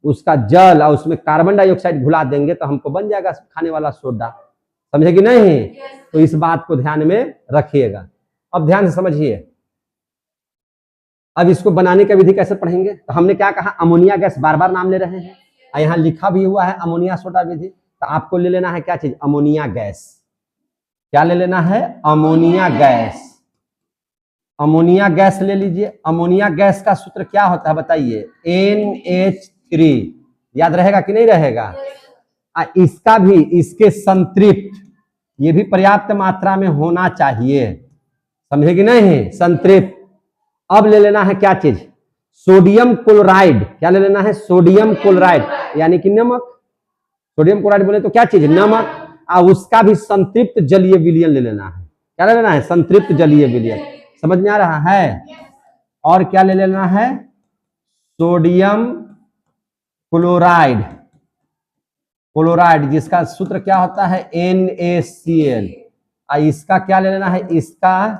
उसका जल और उसमें कार्बन डाइऑक्साइड घुला देंगे तो हमको बन जाएगा खाने वाला सोडा। समझे कि नहीं? तो इस बात को ध्यान में रखिएगा। अब ध्यान से समझिए, अब इसको बनाने का विधि कैसे पढ़ेंगे? तो हमने क्या कहा? अमोनिया गैस, बार बार नाम ले रहे हैं, यहाँ लिखा भी हुआ है अमोनिया सोडा विधि। तो आपको ले लेना है क्या चीज? Ammonia gas. क्या ले लेना है? Ammonia gas. अमोनिया गैस ले लीजिए। अमोनिया गैस का सूत्र क्या होता है बताइए? NH3। याद रहेगा कि नहीं रहेगा? इसका भी, इसके संतृप्त, ये भी पर्याप्त मात्रा में होना चाहिए। समझे कि नहीं? संतृप्त। अब ले लेना है क्या चीज? Sodium chloride. क्या ले लेना है? सोडियम क्लोराइड, यानी कि नमक। सोडियम क्लोराइड बोले तो क्या चीज? नमक। उसका भी संतृप्त जलीय विलयन ले लेना है। क्या ले लेना है? संतृप्त जलीय विलयन। समझ में आ रहा है? और क्या ले लेना है? Sodium chloride. क्लोराइड जिसका सूत्र क्या होता है? NaCl। इसका क्या ले लेना है? इसका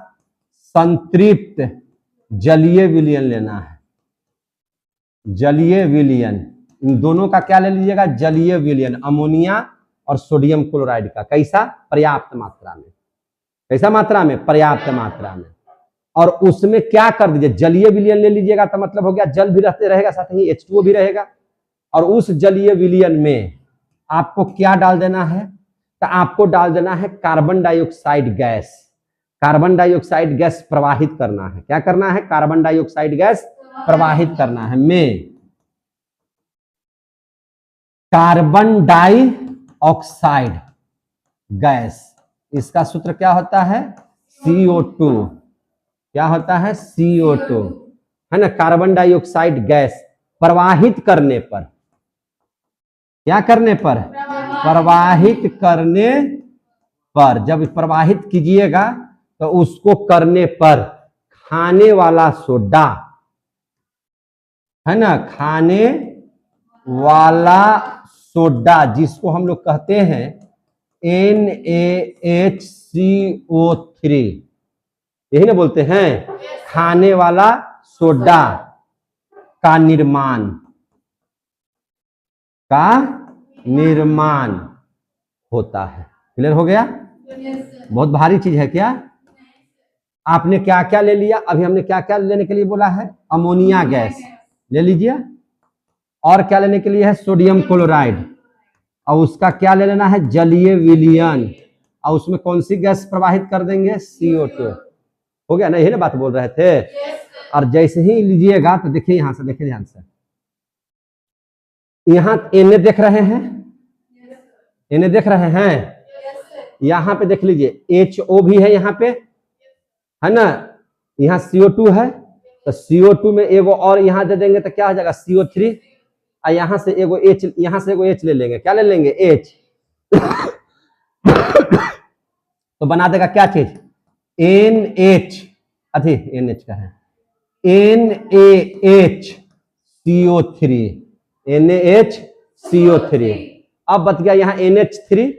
संतृप्त जलीय विलयन लेना है। जलीय विलयन, इन दोनों का क्या ले लीजिएगा? जलीय विलयन, अमोनिया और सोडियम क्लोराइड का। कैसा? पर्याप्त मात्रा में। कैसा मात्रा में? पर्याप्त मात्रा में। और उसमें क्या कर दीजिए? जलीय विलयन ले लीजिएगा, तो मतलब हो गया जल भी रहते रहेगा, साथ ही H2O भी रहेगा। और उस जलीय विलयन में आपको क्या डाल देना है? तो आपको डाल देना है carbon dioxide gas. Carbon dioxide gas प्रवाहित करना है। क्या करना है? कार्बन डाइऑक्साइड गैस प्रवाहित करना है। में कार्बन डाइऑक्साइड गैस, इसका सूत्र क्या होता है? CO2। क्या होता है? CO2, है ना? कार्बन डाइऑक्साइड गैस प्रवाहित करने पर, क्या करने पर? प्रवाहित करने पर। जब प्रवाहित कीजिएगा तो उसको करने पर खाने वाला सोडा, है ना, खाने वाला सोडा, जिसको हम लोग कहते हैं NaHCO3, यही ना बोलते हैं? खाने वाला सोडा का निर्माण होता है। क्लियर हो गया? बहुत भारी चीज है क्या? आपने क्या क्या ले लिया? अभी हमने क्या क्या लेने के लिए बोला है? अमोनिया गैस ले लीजिए। और क्या लेने के लिए है? Sodium chloride. और उसका क्या ले लेना है? जलीय विलयन। और उसमें कौन सी गैस प्रवाहित कर देंगे? CO2। हो गया ना? यही ना बात बोल रहे थे। और जैसे ही लीजिएगा तो देखिए, यहां से देखिए ध्यान से, यहां Na देख रहे हैं? Na देख रहे हैं? यहां पे देख लीजिए HO भी है यहाँ पे, है ना? यहाँ CO2 है, तो CO2 में एगो और यहाँ दे देंगे तो क्या हो जाएगा? CO3। और यहाँ से एगो H, यहाँ से एगो H ले लेंगे। क्या ले लेंगे? H। तो बना देगा क्या चीज? NH, NH का है NaHCO3। NaHCO3। अब बच गया यहाँ NH3,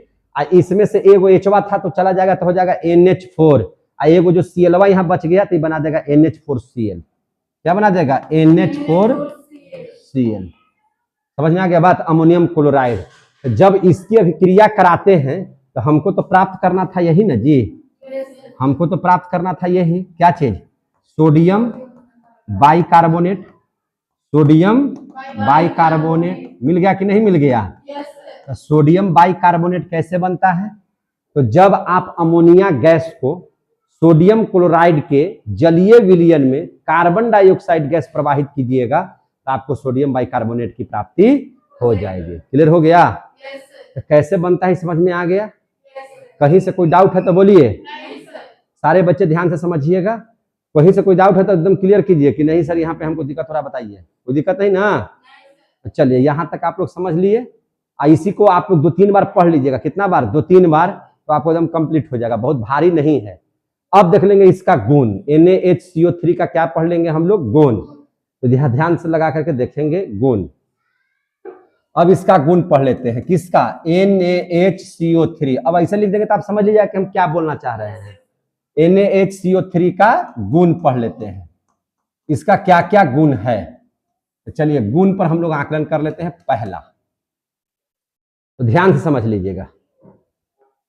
इसमें से एगो H था तो चला जाएगा तो हो जाएगा NH4, एगो जो Cl यहाँ बच गया तो बना देगा NH4Cl। क्या बना देगा? NH4Cl। समझ में आ गया बात? Ammonium chloride. जब इसकी अभिक्रिया कराते हैं तो हमको तो प्राप्त करना था यही ना जी, हमको तो प्राप्त करना था यही, क्या चीज? Sodium bicarbonate. सोडियम बाइकार्बोनेट मिल गया कि नहीं मिल गया? तो सोडियम बाइकार्बोनेट कैसे बनता है? तो जब आप अमोनिया गैस को सोडियम क्लोराइड के जलीय विलयन में कार्बन डाइऑक्साइड गैस प्रवाहित कीजिएगा तो आपको सोडियम बाइकार्बोनेट की प्राप्ति हो जाएगी। क्लियर हो गया? तो कैसे बनता है समझ में आ गया? कहीं से कोई डाउट है तो बोलिए। सारे बच्चे ध्यान से समझिएगा, कहीं से कोई डाउट है तो एकदम क्लियर कीजिए कि नहीं सर यहाँ पे हमको दिक्कत थोड़ा बताइए। कोई दिक्कत नहीं ना? तो चलिए यहाँ तक आप लोग समझ लिए। इसी को आप लोग 2-3 बार पढ़ लीजिएगा। कितना बार? 2-3 बार, तो आपको एकदम कंप्लीट हो जाएगा, बहुत भारी नहीं है। अब देख लेंगे इसका गुण। NaHCO3 का क्या पढ़ लेंगे हम लोग? गुण। तो ध्यान से लगा करके देखेंगे गुण। अब इसका गुण पढ़ लेते हैं। किसका? NaHCO3। अब ऐसे लिख देंगे तो आप समझ लीजिएगा कि हम क्या बोलना चाह रहे हैं। NaHCO3 का गुण पढ़ लेते हैं, इसका क्या क्या गुण है। तो चलिए गुण पर हम लोग आकलन कर लेते हैं। पहला, तो ध्यान से समझ लीजिएगा,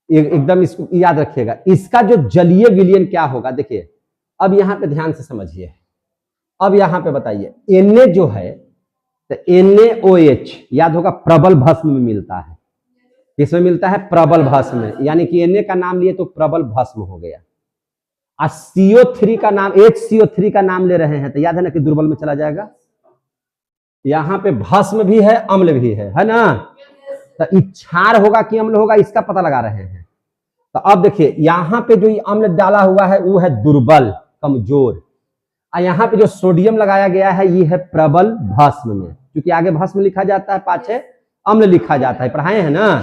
एकदम इसको याद रखिएगा। इसका जो जलीय विलयन क्या होगा, देखिए अब यहां पे ध्यान से समझिए। अब यहां पे बताइए, Na जो है तो NaOH याद होगा, प्रबल भस्म में मिलता है। किसमें मिलता है? प्रबल भस्म में। यानी कि Na का नाम लिए तो प्रबल भस्म हो गया। और CO3 का नाम, HCO3 का नाम ले रहे हैं तो याद है ना कि दुर्बल में चला जाएगा। यहां पे भस्म भी है, अम्ल भी है ना? तो क्षार होगा कि अम्ल होगा, इसका पता लगा रहे हैं। तो अब देखिए यहां पे जो अम्ल डाला हुआ है वो है दुर्बल, कमजोर। और यहाँ पे जो सोडियम लगाया गया है ये है प्रबल भस्म में, क्योंकि आगे भस्म लिखा जाता है, पाछे अम्ल लिखा जाता है, पढ़ाए हैं ना?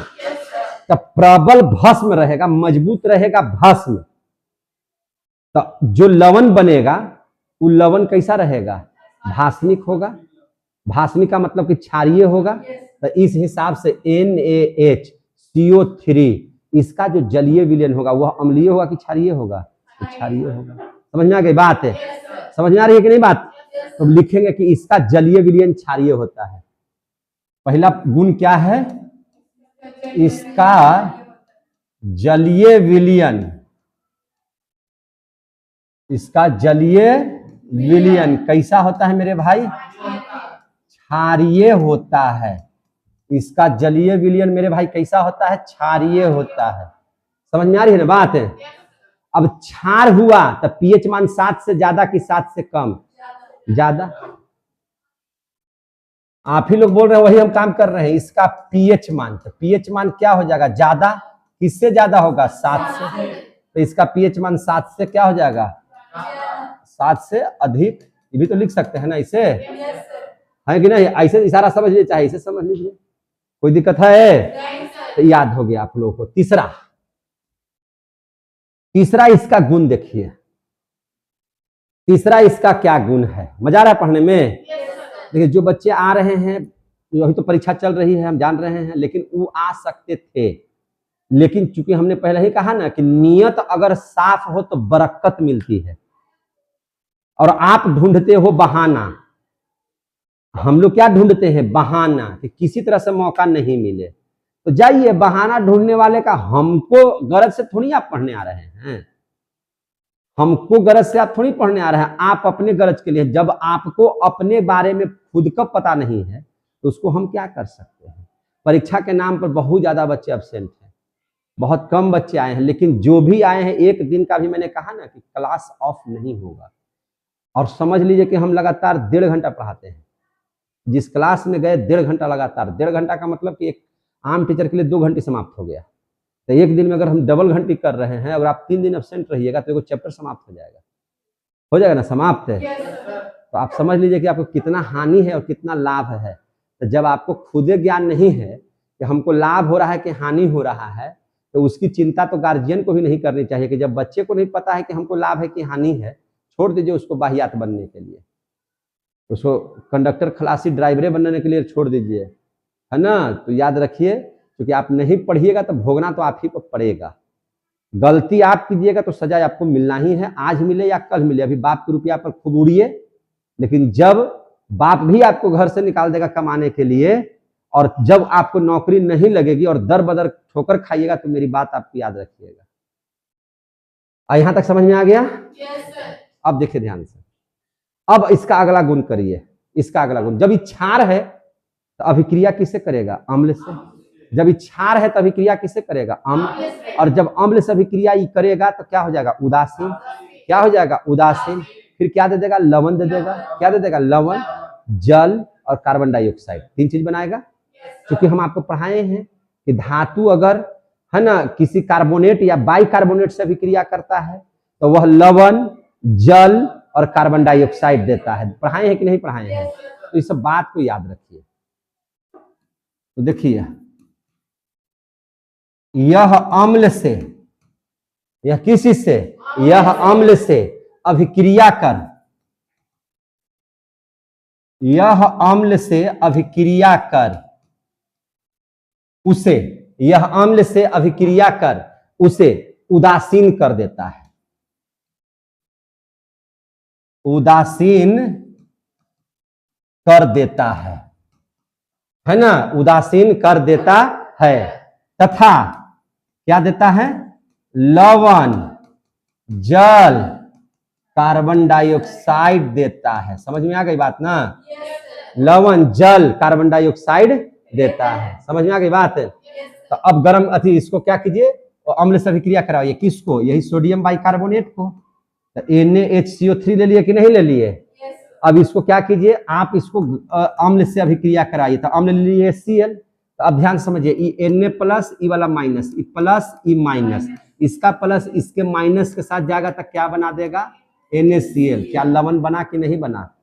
तो प्रबल भस्म रहेगा, मजबूत रहेगा भस्म। तो जो लवण बनेगा वो लवण कैसा रहेगा? भास्मिक होगा। भास्मिक का मतलब कि क्षारीय होगा। तो इस हिसाब से NaHCO3 इसका जो जलीय विलयन होगा वह अम्लीय होगा कि क्षारीय होगा? क्षारीय होगा। समझ में आ गई बात है? समझ में आ रही है कि नहीं बात? तो लिखेंगे कि इसका जलीय विलयन क्षारीय होता है। पहला गुण क्या है? इसका जलीय विलयन, इसका जलीय विलयन कैसा होता है मेरे भाई? क्षारीय होता है। इसका जलीय विलयन मेरे भाई कैसा होता है? क्षारीय होता है। समझ में आ रही है ना बात है? अब क्षार हुआ तो पीएच मान 7 से ज्यादा कि 7 से कम? ज्यादा। आप ही लोग बोल रहे हैं, वही हम काम कर रहे हैं। इसका पीएच मान, तो पीएच मान क्या हो जाएगा? ज्यादा। किससे ज्यादा होगा? 7 से। तो इसका पीएच मान 7 से क्या हो जाएगा? 7 से अधिक। ये भी तो लिख सकते हैं ना इसे, है कि नहीं? ऐसे इशारा समझ लीजिए, चाहे इसे समझ लीजिए, कोई दिक्कत है? तो याद हो गया आप लोगों को। तीसरा इसका गुण देखिए। तीसरा इसका क्या गुण है? मजा आ रहा है पढ़ने में? देखिए जो बच्चे आ रहे हैं, अभी तो परीक्षा चल रही है हम जान रहे हैं, लेकिन वो आ सकते थे, लेकिन चूंकि हमने पहले ही कहा ना कि नियत अगर साफ हो तो बरकत मिलती है, और आप ढूंढते हो बहाना। हम लोग क्या ढूंढते हैं? बहाना, कि किसी तरह से मौका नहीं मिले। तो जाइए, बहाना ढूंढने वाले का हमको गरज से थोड़ी आप पढ़ने आ रहे हैं, हमको गरज से आप थोड़ी पढ़ने आ रहे हैं, आप अपने गरज के लिए। जब आपको अपने बारे में खुद का पता नहीं है तो उसको हम क्या कर सकते हैं? परीक्षा के नाम पर बहुत ज्यादा बच्चे एब्सेंट हैं, बहुत कम बच्चे आए हैं, लेकिन जो भी आए हैं एक दिन का भी मैंने कहा ना कि क्लास ऑफ नहीं होगा। और समझ लीजिए कि हम लगातार 1.5 घंटा पढ़ाते हैं। जिस क्लास में गए 1.5 घंटा लगातार, 1.5 घंटा का मतलब कि एक आम टीचर के लिए 2 घंटे समाप्त हो गया। तो एक दिन में अगर हम डबल घंटी कर रहे हैं, अगर आप 3 दिन एब्सेंट रहिएगा तो एक चैप्टर समाप्त हो जाएगा ना? समाप्त है। तो आप समझ लीजिए कि आपको कितना हानि है और कितना लाभ है। तो जब आपको खुद ज्ञान नहीं है कि हमको लाभ हो रहा है कि हानि हो रहा है, तो उसकी चिंता तो गार्जियन को भी नहीं करनी चाहिए। कि जब बच्चे को नहीं पता है कि हमको लाभ है कि हानि है, छोड़ दीजिए उसको वाहियात बनने के लिए। उसको कंडक्टर खलासी ड्राइवरे बनने के लिए छोड़ दीजिए, है ना। तो याद रखिए, क्योंकि आप नहीं पढ़िएगा तो भोगना तो आप ही को पड़ेगा। गलती आप कीजिएगा तो सजा आपको मिलना ही है, आज मिले या कल मिले। अभी बाप के रुपया पर खूब उड़िए, लेकिन जब बाप भी आपको घर से निकाल देगा कमाने के लिए, और जब आपको नौकरी नहीं लगेगी और दर बदर ठोकर खाइएगा, तो मेरी बात आपको याद रखिएगा। यहां तक समझ में आ गया? अब देखिए ध्यान से, अब इसका अगला गुण करिए। इसका अगला गुण, जब इच्छार है तो अभिक्रिया किससे करेगा? अम्ल से। जब इच्छार है तो अभिक्रिया किससे करेगा? अम्ल। और जब अम्ल से अभिक्रिया करेगा तो क्या हो जाएगा? उदासीन। क्या हो जाएगा? उदासीन। फिर क्या दे देगा? लवण दे देगा। क्या दे देगा? लवण, जल और कार्बन डाइऑक्साइड, 3 चीज बनाएगा। क्योंकि हम आपको पढ़ाए हैं कि धातु अगर, है ना, किसी कार्बोनेट या बाइकार्बोनेट से अभिक्रिया करता है तो वह लवण, जल और कार्बन डाइऑक्साइड देता है। पढ़ाए हैं कि नहीं पढ़ाए हैं? तो इस सब बात को याद रखिए। तो देखिए, यह अम्ल से, यह किसी से, यह अम्ल से अभिक्रिया कर, यह अम्ल से अभिक्रिया कर उसे, यह अम्ल से अभिक्रिया कर उसे उदासीन कर देता है। उदासीन कर देता है ना, उदासीन कर देता है। तथा क्या देता है? लवण, जल, कार्बन डाइऑक्साइड देता है। समझ में आ गई बात ना? लवण, जल, कार्बन डाइऑक्साइड देता है। समझ में आ गई बात? तो अब गर्म अति इसको क्या कीजिए? अम्ल से अभिक्रिया कराइए। किसको? यही सोडियम बाइकार्बोनेट को। तो NaHCO3 ले लिए कि नहीं ले लिए? अब इसको क्या कीजिए? आप इसको अम्ल से अभिक्रिया कराइए। तो अम्ल ले लिए Cl। तो अब ध्यान समझिए, ई Na प्लस, ई वाला minus, E plus, E minus, इसका प्लस इसके माइनस के साथ जाएगा तो क्या बना देगा? NaCl। क्या लवण बना कि नहीं बना?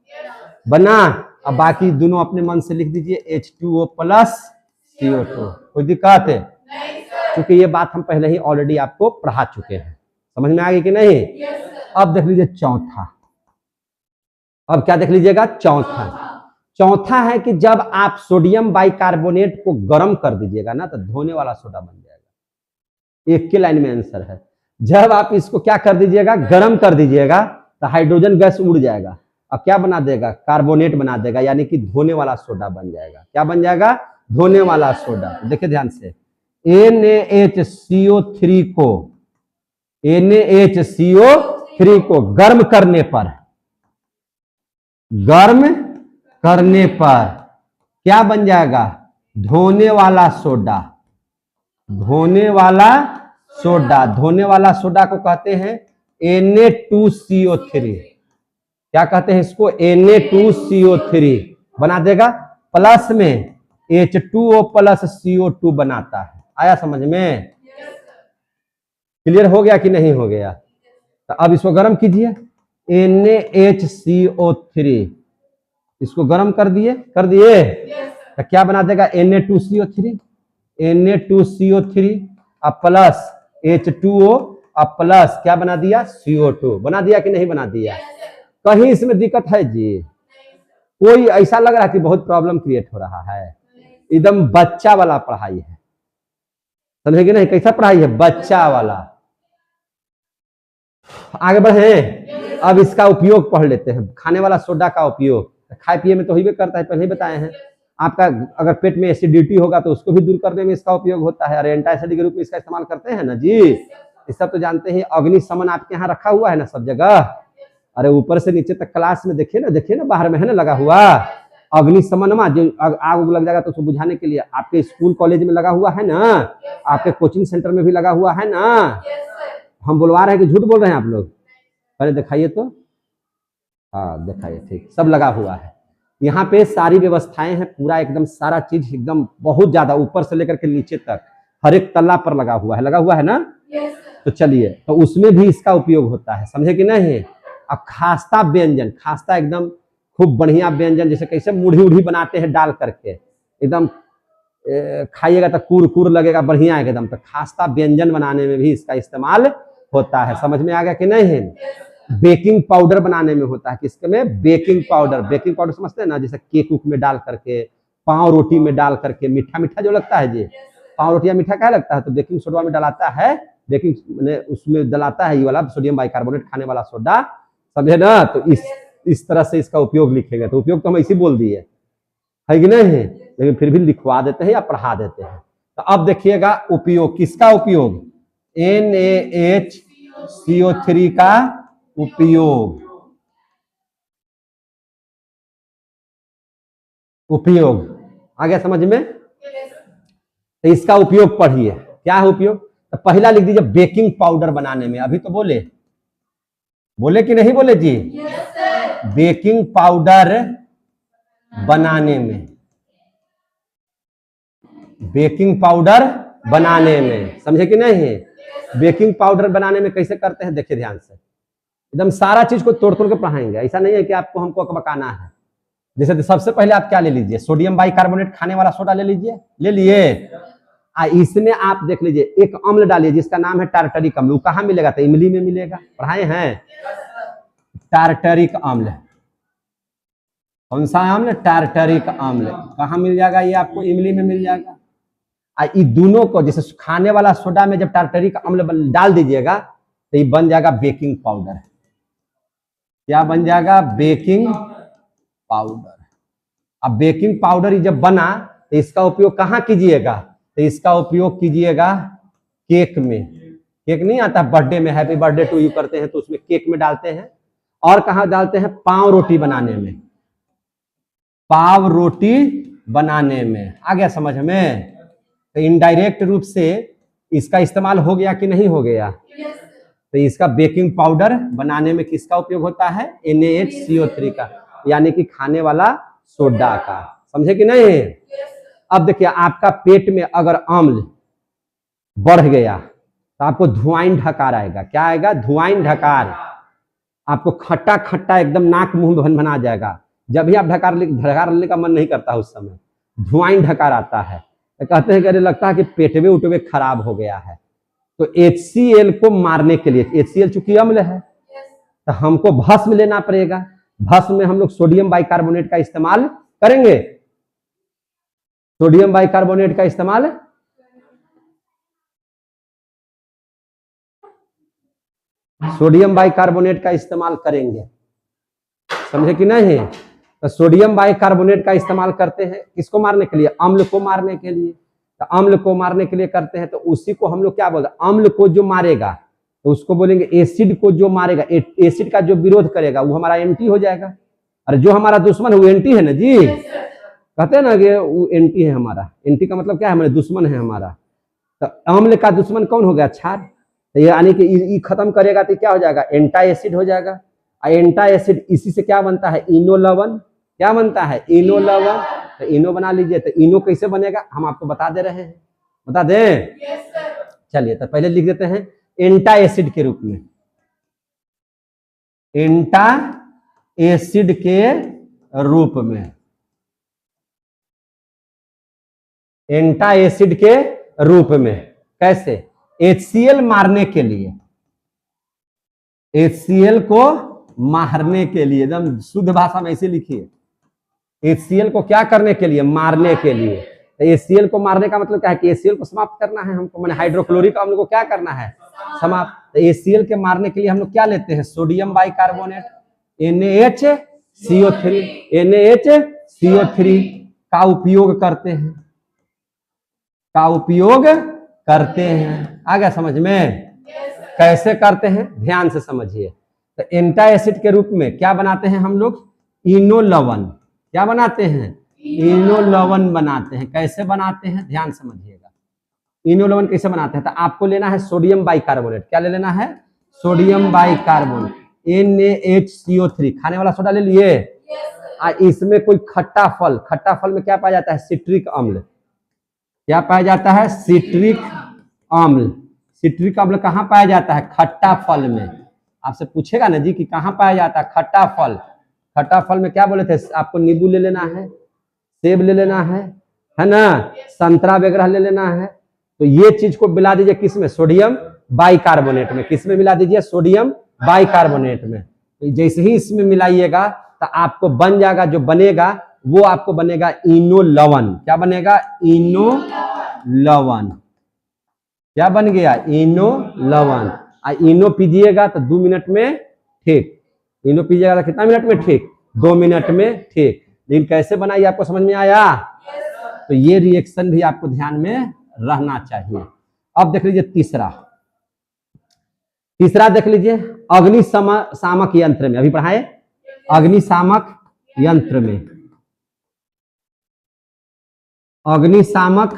बना। अब बाकी दोनों अपने मन से लिख दीजिए, H2O प्लस CO2। कोई दिक्कत है? क्योंकि ये बात हम पहले ही ऑलरेडी आपको पढ़ा चुके हैं। समझ में आ गई कि नहीं? अब देख लीजिए चौथा। अब क्या देख लीजिएगा? चौथा। चौथा है कि जब आप सोडियम बाइकार्बोनेट को गर्म कर दीजिएगा ना, तो धोने वाला सोडा बन जाएगा। एक के लाइन में आंसर है। जब आप इसको क्या कर दीजिएगा? गर्म कर दीजिएगा, तो हाइड्रोजन गैस उड़ जाएगा। अब क्या बना देगा? कार्बोनेट बना देगा, यानी कि धोने वाला सोडा बन जाएगा। क्या बन जाएगा? धोने वाला सोडा। देखिए ध्यान से, NaHCO3 को, NaHCO3 को गर्म करने पर, गर्म करने पर क्या बन जाएगा? धोने वाला सोडा। धोने वाला सोडा, धोने वाला सोडा को कहते हैं Na2CO3। क्या कहते हैं इसको? Na2CO3 बना देगा। प्लस में H2O प्लस CO2 बनाता है। आया समझ में? क्लियर हो गया कि नहीं हो गया? तो अब इसको गर्म कीजिए, NaHCO3, इसको गर्म कर दिए, कर दिए। तो क्या बना देगा? Na2CO3, Na2CO3 अब प्लस H2O अब प्लस क्या बना दिया? CO2 बना दिया कि नहीं बना दिया? कहीं इसमें दिक्कत है जी? कोई ऐसा लग रहा है कि बहुत प्रॉब्लम क्रिएट हो रहा है? एकदम बच्चा वाला पढ़ाई है, समझे कि नहीं? कैसा पढ़ाई है? बच्चा वाला। आगे बढ़े। अब इसका उपयोग पढ़ लेते हैं। खाने वाला सोडा का उपयोग खाए पिए में तो ही करता है, पहले ही बताए हैं। आपका अगर पेट में एसिडिटी होगा तो उसको भी दूर करने में इसका उपयोग होता है, और एंटासिडिक के रूप में इसका इस्तेमाल करते हैं ना जी। इस सब तो जानते हैं। अग्निशमन आपके यहाँ रखा हुआ है ना सब जगह? अरे ऊपर से नीचे तक क्लास में देखिए ना, बाहर में है ना लगा हुआ अग्निशमन में। जो आग उग लग जाएगा तो उसको बुझाने के लिए आपके स्कूल कॉलेज में लगा हुआ है ना, आपके कोचिंग सेंटर में भी लगा हुआ है ना। हम बुलवा रहे हैं कि झूठ बोल रहे हैं आप लोग? पहले दिखाइए तो। हाँ दिखाइए, ठीक, सब लगा हुआ है। यहाँ पे सारी व्यवस्थाएं हैं, पूरा एकदम सारा चीज एकदम बहुत ज्यादा ऊपर से लेकर के नीचे तक हर एक तल्ला पर लगा हुआ है ना। तो चलिए, तो उसमें भी इसका उपयोग होता है, समझे कि नहीं? अब खास्ता व्यंजन, खास्ता एकदम खूब बढ़िया व्यंजन, जैसे कैसे मुढ़ी उढ़ी बनाते हैं डाल करके, एकदम खाइएगा तो कुर कुर लगेगा बढ़िया एकदम। तो खास्ता व्यंजन बनाने में भी इसका इस्तेमाल होता है। समझ में आ गया कि नहीं? बेकिंग पाउडर बनाने में होता है। किसके में? Baking powder. बेकिंग पाउडर समझते हैं ना, जैसे केक उक में डाल करके, पाव रोटी में डाल करके, मीठा मीठा जो लगता है जी, पाव रोटियां मीठा क्या लगता है, तो बेकिंग सोडा में डलाता है, बेकिंग मैंने उसमें डलाता है ये वाला सोडियम बाइकार्बोनेट खाने वाला सोडा, समझे ना। तो इस तरह से इसका उपयोग लिखेंगे, तो उपयोग तो हम ऐसे बोल दिए है कि नहीं है, लेकिन फिर भी लिखवा देते हैं या पढ़ा देते हैं। तो अब देखिएगा उपयोग, किसका उपयोग? NaHCO3 का उपयोग। आ गया समझ में? तो इसका उपयोग पढ़िए, क्या है उपयोग? तो पहला लिख दीजिए बेकिंग पाउडर बनाने में। अभी तो बोले कि नहीं बोले जी? बेकिंग पाउडर बनाने में, बेकिंग पाउडर बनाने में, समझे कि नहीं? बेकिंग पाउडर बनाने में कैसे करते हैं देखिए ध्यान से, एकदम सारा चीज को तोड़ तोड़ के पढ़ाएंगे। ऐसा नहीं है कि आपको हमको बकाना है। जैसे सबसे पहले आप क्या ले लीजिए? सोडियम बाइकार्बोनेट खाने वाला सोडा ले लीजिए, ले लिए। इसमें आप देख लीजिए एक अम्ल डालिए जिसका नाम है टार्टरिक अम्ल। कहाँ मिलेगा? तो इमली में मिलेगा, पढ़ाए हैं। टार्टरिक अम्ल, कौन सा अम्ल? टार्टरिक अम्ल। कहाँ मिल जाएगा ये? आपको इमली में मिल जाएगा। ये दोनों को, जैसे खाने वाला सोडा में जब टार्टरिक अम्ल डाल दीजिएगा तो ये बन जाएगा बेकिंग पाउडर। क्या बन जाएगा? Baking powder. अब बेकिंग पाउडर जब बना तो इसका उपयोग कहाँ कीजिएगा? तो इसका उपयोग कीजिएगा केक में। केक नहीं आता बर्थडे में, हैप्पी बर्थडे टू यू करते हैं तो उसमें केक में डालते हैं। और कहाँ डालते हैं? पाव रोटी बनाने में, पाव रोटी बनाने में। आ गया समझ में? तो इनडायरेक्ट रूप से इसका इस्तेमाल हो गया कि नहीं हो गया? तो इसका बेकिंग पाउडर बनाने में किसका उपयोग होता है? NaHCO3 का, यानी कि खाने वाला सोडा का। समझे कि नहीं? अब देखिए आपका पेट में अगर अम्ल बढ़ गया तो आपको धुआं ढकार आएगा। क्या आएगा? धुआं ढकार। आपको खट्टा खट्टा एकदम नाक मुंह भन-भना जाएगा। जब भी आप ढकार लेने का मन नहीं करता उस समय धुआं ढकार आता है, तो कहते हैं कि अरे लगता है कि पेटवे उठवे खराब हो गया है। तो HCl को मारने के लिए, HCl चूंकि अम्ल है तो हमको भस्म लेना पड़ेगा। भस्म में हम लोग सोडियम बाइकार्बोनेट का इस्तेमाल करेंगे। सोडियम बाइकार्बोनेट का इस्तेमाल सोडियम बाइकार्बोनेट का इस्तेमाल करेंगे, समझे कि नहीं? तो सोडियम बाइकार्बोनेट का इस्तेमाल करते हैं किसको मारने के लिए? अम्ल को मारने के लिए। तो अम्ल को मारने के लिए करते हैं, तो उसी को हम लोग क्या बोलते हैं? अम्ल को जो मारेगा तो उसको बोलेंगे एसिड को जो मारेगा, एसिड का जो विरोध करेगा वो हमारा एंटी हो जाएगा। अरे जो हमारा दुश्मन है वो एंटी है ना जी। कहते हैं ना कि वो एंटी है हमारा। एंटी का मतलब क्या है? हमारे दुश्मन है हमारा। तो अम्ल का दुश्मन कौन हो गया? क्षार। तो यानी कि ई खत्म करेगा तो क्या हो जाएगा? एंटा एसिड हो जाएगा। एंटा एसिड इसी से क्या बनता है? इनो लवण। क्या बनता है? इनो लवण। तो इनो बना लीजिए। तो इनो कैसे बनेगा हम आपको बता दे रहे हैं, बता दें? चलिए तो पहले लिख देते हैं एंटा एसिड के रूप में, एंटा एसिड के रूप में, एंटा एसिड के रूप में। कैसे? HCl मारने के लिए, HCl को मारने के लिए, एकदम शुद्ध भाषा में ऐसे लिखिए। HCl को क्या करने के लिए? मारने के लिए। तो HCl को मारने का मतलब क्या है? कि HCl को समाप्त करना है हमको, मैंने हाइड्रोक्लोरिक अम्ल को क्या करना है? समाप्त। तो HCl के मारने के लिए हम लोग क्या लेते हैं? सोडियम बाइकार्बोनेट, NaHCO3, NaHCO3 का उपयोग करते हैं, का उपयोग करते हैं। आ गया समझ में? कैसे करते हैं ध्यान से समझिए। तो एंटा एसिड के रूप में क्या बनाते हैं हम लोग? इनो लवण। क्या बनाते हैं? इनो लवण बनाते हैं। कैसे बनाते हैं ध्यान समझिएगा। इनो लवण कैसे बनाते हैं? तो आपको लेना है सोडियम बाइकार्बोनेट। क्या ले लेना है? सोडियम बाइकार्बोनेट, NaHCO3 खाने वाला सोडा ले लिए। इसमें कोई खट्टा फल, खट्टा फल में क्या पाया जाता है? सिट्रिक अम्ल। क्या पाया जाता है? सिट्रिक अम्ल। सिट्रिक अम्ल कहाँ पाया जाता है? खट्टा फल में। आपसे पूछेगा ना जी कि कहाँ पाया जाता है? खट्टा फल। खट्टा फल में क्या बोले थे? आपको नींबू ले लेना है, सेब ले लेना है ना, संतरा वगैरह ले लेना है। तो ये चीज को मिला दीजिए किस में? सोडियम बाइकार्बोनेट में। किस में मिला दीजिए? सोडियम बाइकार्बोनेट में। तो जैसे ही इसमें मिलाइएगा तो आपको बन जाएगा, जो बनेगा वो आपको बनेगा इनो लवण। क्या बनेगा? इनो लवण। क्या बन गया? इनो लवण। इनो पीजिएगा तो 2 मिनट में ठीक। इनो पीजिएगा तो कितना मिनट में ठीक? 2 मिनट में ठीक। लेकिन कैसे बनाइए आपको समझ में आया? तो ये रिएक्शन भी आपको ध्यान में रहना चाहिए। अब देख लीजिए तीसरा देख लीजिए, अग्निशामक यंत्र में। अभी पढ़ाए अग्निशामक यंत्र में। अग्निशामक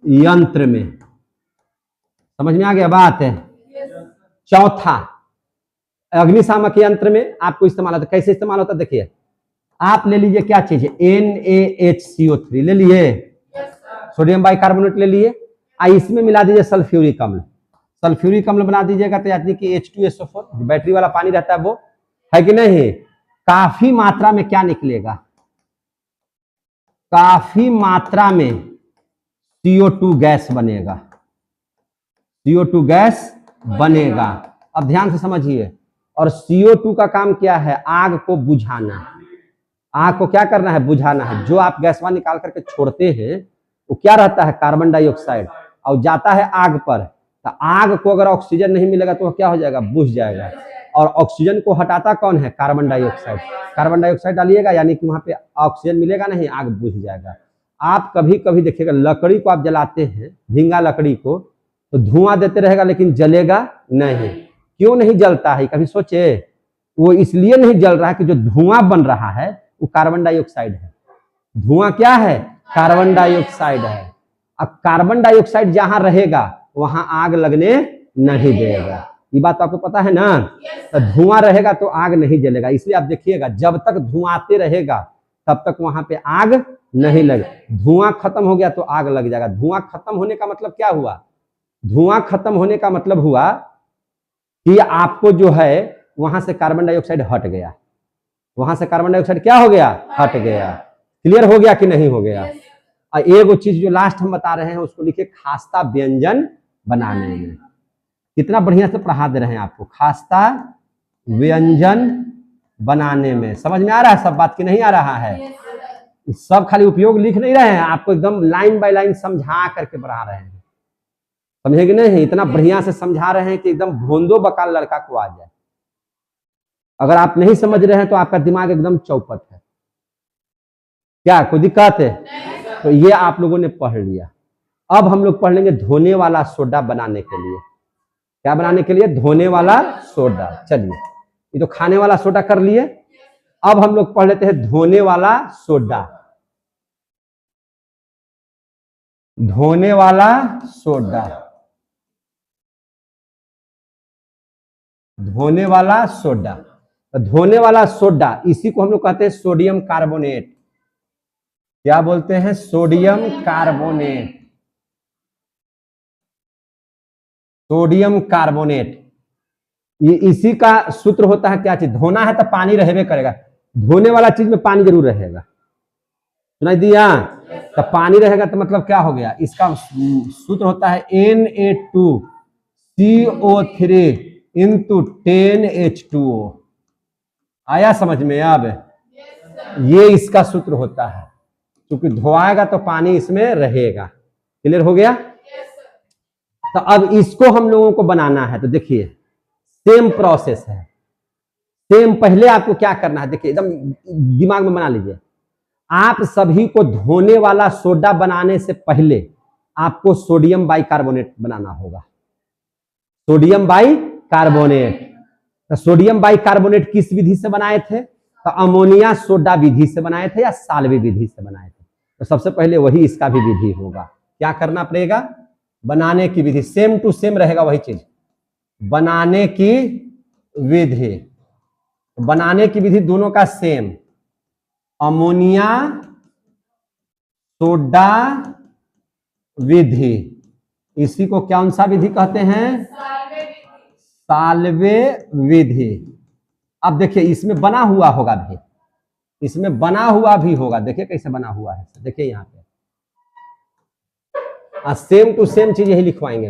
यंत्र में समझ में आ गया बात है? चौथा, अग्निशामक यंत्र में आपको इस्तेमाल होता है। कैसे इस्तेमाल होता है देखिए, आप ले लीजिए क्या चीज है, NaHCO3 ले लिए, सोडियम बाइकार्बोनेट ले लिए, इसमें मिला दीजिए सल्फ्यूरिक अम्ल। सल्फ्यूरिक अम्ल बना दीजिएगा तो यानी कि H2SO4 बैटरी वाला पानी रहता है वो, है कि नहीं? काफी मात्रा में क्या निकलेगा? काफी मात्रा में CO2 गैस बनेगा। CO2 गैस बनेगा। अब ध्यान से समझिए। और CO2 का काम क्या है? आग को बुझाना। आग को क्या करना है? बुझाना है। जो आप गैस निकाल करके छोड़ते हैं वो क्या रहता है? Carbon dioxide. और जाता है आग पर, तो आग को अगर ऑक्सीजन नहीं मिलेगा तो क्या हो जाएगा? बुझ जाएगा। और ऑक्सीजन को हटाता कौन है? Carbon dioxide. कार्बन डाइऑक्साइड डालिएगा यानी कि वहां पे ऑक्सीजन मिलेगा नहीं, आग बुझ जाएगा। आप कभी कभी देखिएगा, लकड़ी को आप जलाते हैं, झींगा लकड़ी को, तो धुआं देते रहेगा लेकिन जलेगा नहीं। क्यों नहीं जलता है? कभी सोचे? वो इसलिए नहीं जल रहा है कि जो धुआं बन रहा है वो कार्बन डाइऑक्साइड है। धुआं क्या है? कार्बन डाइऑक्साइड है। अब कार्बन डाइऑक्साइड जहां रहेगा वहां आग लगने नहीं देगा। ये बात तो आपको पता है ना? तो धुआं रहेगा तो आग नहीं जलेगा। इसलिए आप देखिएगा, जब तक धुआं आते रहेगा तब तक वहां पे आग नहीं लगे। धुआं खत्म हो गया तो आग लग जाएगा। धुआं खत्म होने का मतलब क्या हुआ? धुआं खत्म होने का मतलब हुआ कि आपको जो है वहां से कार्बन डाइऑक्साइड हट गया। वहां से कार्बन डाइऑक्साइड क्या हो गया? हट गया। क्लियर हो गया कि नहीं हो गया? और एक वो चीज जो लास्ट हम बता रहे हैं उसको लिखिए, खास्ता व्यंजन बनाने में। कितना बढ़िया से पढ़ा दे रहे हैं आपको, खास्ता व्यंजन बनाने में। समझ में आ रहा है सब बात की नहीं आ रहा है? सब खाली उपयोग लिख नहीं रहे हैं, आपको एकदम लाइन बाय लाइन समझा करके पढ़ा रहे हैं। समझे कि नहीं? इतना बढ़िया से समझा रहे हैं कि एकदम भोंदो बकाल लड़का को आ जाए। अगर आप नहीं समझ रहे हैं तो आपका दिमाग एकदम चौपट है। क्या कोई दिक्कत है? तो ये आप लोगों ने पढ़ लिया। अब हम लोग पढ़ लेंगे धोने वाला सोडा बनाने के लिए। क्या बनाने के लिए? धोने वाला सोडा। चलिए, ये तो खाने वाला सोडा कर लिए। अब हम लोग पढ़ लेते हैं धोने वाला सोडा। धोने वाला सोडा। धोने वाला सोडा। धोने वाला सोडा, इसी को हम लोग कहते हैं सोडियम कार्बोनेट। क्या बोलते हैं? Sodium carbonate. सोडियम कार्बोनेट, ये इसी का सूत्र होता है। क्या चीज? धोना है तो पानी रहबे करेगा। धोने वाला चीज में पानी जरूर रहेगा। सुनाई दिया? तो पानी रहेगा तो मतलब क्या हो गया? इसका सूत्र होता है Na2CO3 इंटू 10H2O। आया समझ में? अब ये इसका सूत्र होता है। क्योंकि धोआएगा तो पानी इसमें रहेगा। क्लियर हो गया? तो अब इसको हम लोगों को बनाना है। तो देखिए, सेम प्रोसेस है। सेम पहले आपको क्या करना है देखिए, एकदम दिमाग में बना लीजिए। आप सभी को धोने वाला सोडा बनाने से पहले आपको सोडियम बाइकार्बोनेट बनाना होगा। Sodium bicarbonate. तो सोडियम बाइकार्बोनेट किस विधि से बनाए थे? तो अमोनिया सोडा विधि से बनाए थे या साल्वे विधि से बनाए थे? तो सबसे पहले वही इसका भी विधि होगा। क्या करना पड़ेगा? बनाने की विधि सेम टू सेम रहेगा, वही चीज। बनाने की विधि, बनाने की विधि दोनों का सेम। अमोनिया सोडा विधि, इसी को कौन सा विधि कहते हैं? साल्वे विधि। अब देखिए, इसमें बना हुआ होगा भी, इसमें बना हुआ भी होगा। देखिए कैसे बना हुआ है, देखिए यहाँ पे सेम टू सेम चीज यही लिखवाएंगे,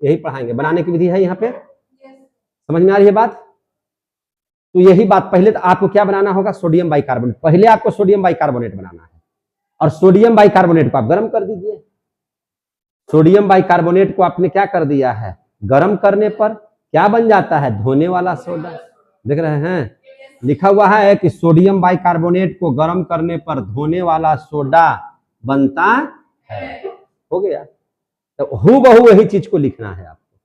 यही पढ़ाएंगे। बनाने की विधि है यहाँ पे, समझ में आ रही है बात? तो यही बात, पहले तो आपको क्या बनाना होगा, सोडियम बाइकार्बोनेट। पहले आपको सोडियम बाइकार्बोनेट बनाना है, और सोडियम बाइकार्बोनेट को आप गर्म कर दीजिए। सोडियम बाइकार्बोनेट को आपने क्या कर दिया है, गर्म करने पर क्या बन जाता है, धोने वाला सोडा। देख रहे हैं, लिखा हुआ है कि सोडियम बाइकार्बोनेट को गर्म करने पर धोने वाला सोडा बनता है। हो गया। तो हूबहू वही चीज को लिखना है आपको,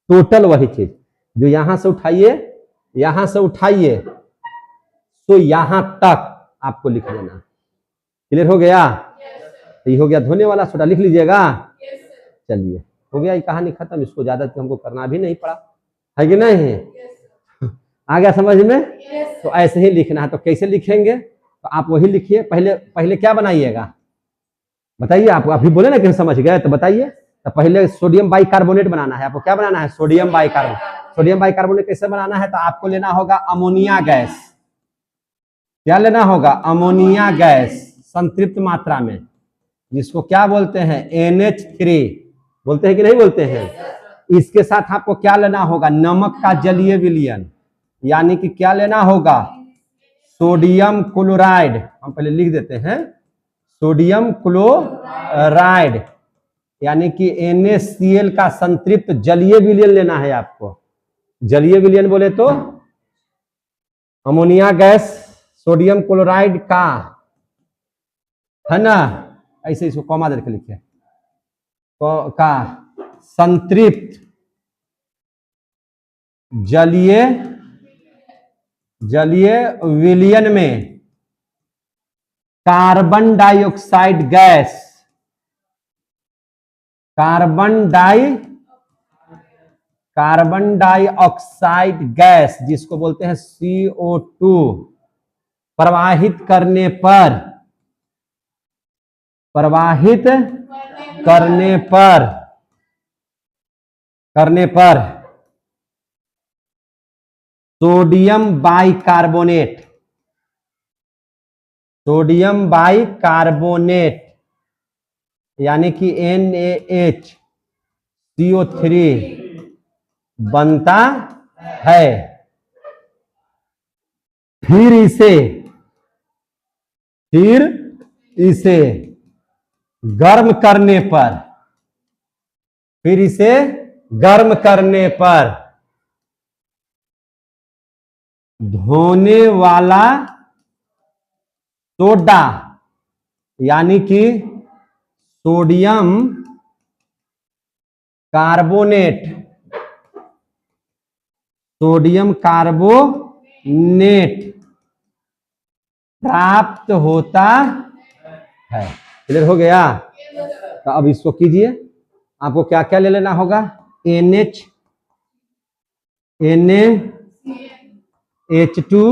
टोटल वही चीज जो यहां से उठाइए, यहां से उठाइए तो यहां तक आपको लिख देना। क्लियर हो गया? ये हो गया धोने वाला सोडा, लिख लीजिएगा। चलिए, हो गया, ये कहानी खत्म। इसको ज्यादा हमको करना भी नहीं पड़ा, है कि नहीं? आ गया समझ में? तो ऐसे ही लिखना है। तो कैसे लिखेंगे, तो आप वही लिखिए। पहले क्या बनाइएगा बताइए। आप अभी बोले ना कि समझ गए, तो बताइए। तो पहले सोडियम बाइकार्बोनेट बनाना है। आपको क्या बनाना है, सोडियम बाइकार्बोनेट। सोडियम बाइकार्बोनेट कैसे बनाना है, तो आपको लेना होगा अमोनिया गैस। क्या लेना होगा, अमोनिया गैस संतृप्त मात्रा में, जिसको क्या बोलते हैं, NH3 बोलते हैं कि नहीं बोलते हैं। इसके साथ आपको क्या लेना होगा, नमक का जलीय विलयन, यानी कि क्या लेना होगा, सोडियम क्लोराइड। हम पहले लिख देते हैं, सोडियम क्लोराइड, यानी कि NaCl का संतृप्त जलीय विलयन लेना है आपको। जलीय विलयन बोले तो अमोनिया गैस, सोडियम क्लोराइड का, है ना, ऐसे इसको कॉमा दे के लिखे, का संतृप्त जलीय विलयन में carbon dioxide gas, carbon dioxide gas जिसको बोलते हैं CO2 प्रवाहित करने पर सोडियम बाइकार्बोनेट यानी कि NaHCO3 बनता है। फिर इसे गर्म करने पर धोने वाला सोडा, यानी कि सोडियम कार्बोनेट प्राप्त होता है। क्लियर हो गया? तो अब इसको कीजिए। आपको क्या क्या ले लेना होगा, NaH2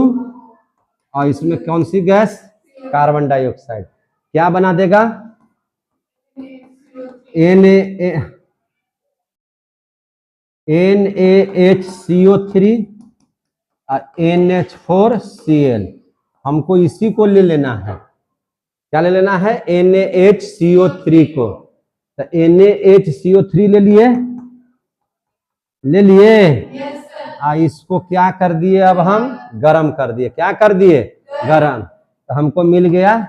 और इसमें कौन सी गैस, कार्बन डाइऑक्साइड। क्या बना देगा, NaHCO3 और NH4Cl। हमको इसी को ले लेना है। क्या ले लेना है, NaHCO3 को। तो NaHCO3 ले लिए इसको क्या कर दिए, अब हम गरम कर दिए। क्या कर दिए, गरम। तो हमको मिल गया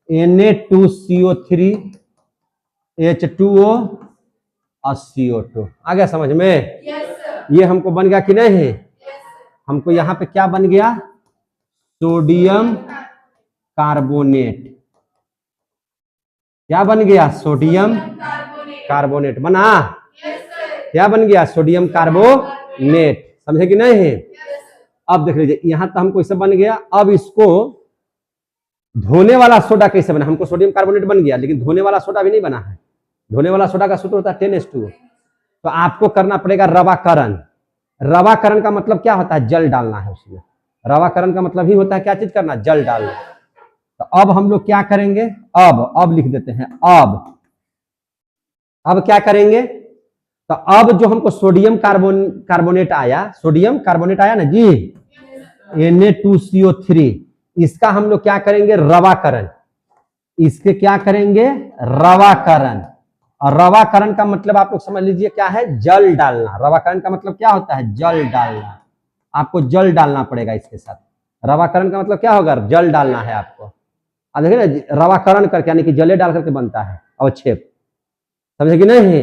Na2CO3 H2O और CO2। आ गया समझ में? ये हमको बन गया कि नहीं? हमको यहाँ पे क्या बन गया, सोडियम कार्बोनेट। क्या बन गया, सोडियम कार्बोनेट बना। क्या बन गया, सोडियम कार्बोनेट। समझे कि नहीं? अब देख लीजिए, यहां तो हमको इसे बन गया। अब इसको धोने वाला सोडा कैसे बना, हमको सोडियम कार्बोनेट बन गया, लेकिन धोने वाला सोडा भी नहीं बना है। धोने वाला सोडा का सूत्र होता है 10H2O। तो आपको करना पड़ेगा रवाकरण। रवाकरण का मतलब क्या होता है, जल डालना है उसमें। रवाकरण का मतलब ही होता है क्या चीज करना, जल डालना। तो अब हम लोग क्या करेंगे, अब लिख देते हैं। अब क्या करेंगे, तो अब जो हमको सोडियम कार्बोनेट आया, ना जी, Na2CO3, इसका हम लोग क्या करेंगे, रवाकरण। इसके क्या करेंगे, रवाकरण। और रवाकरण का मतलब आप लोग समझ लीजिए क्या है, जल डालना। रवाकरण का मतलब क्या होता है, जल डालना। आपको जल डालना पड़ेगा इसके साथ। रवाकरण का मतलब क्या होगा, जल डालना है आपको। अब देखिए ना, रवाकरण करके यानी कि जले डाल करके बनता है अवक्षेप, समझे कि नहीं?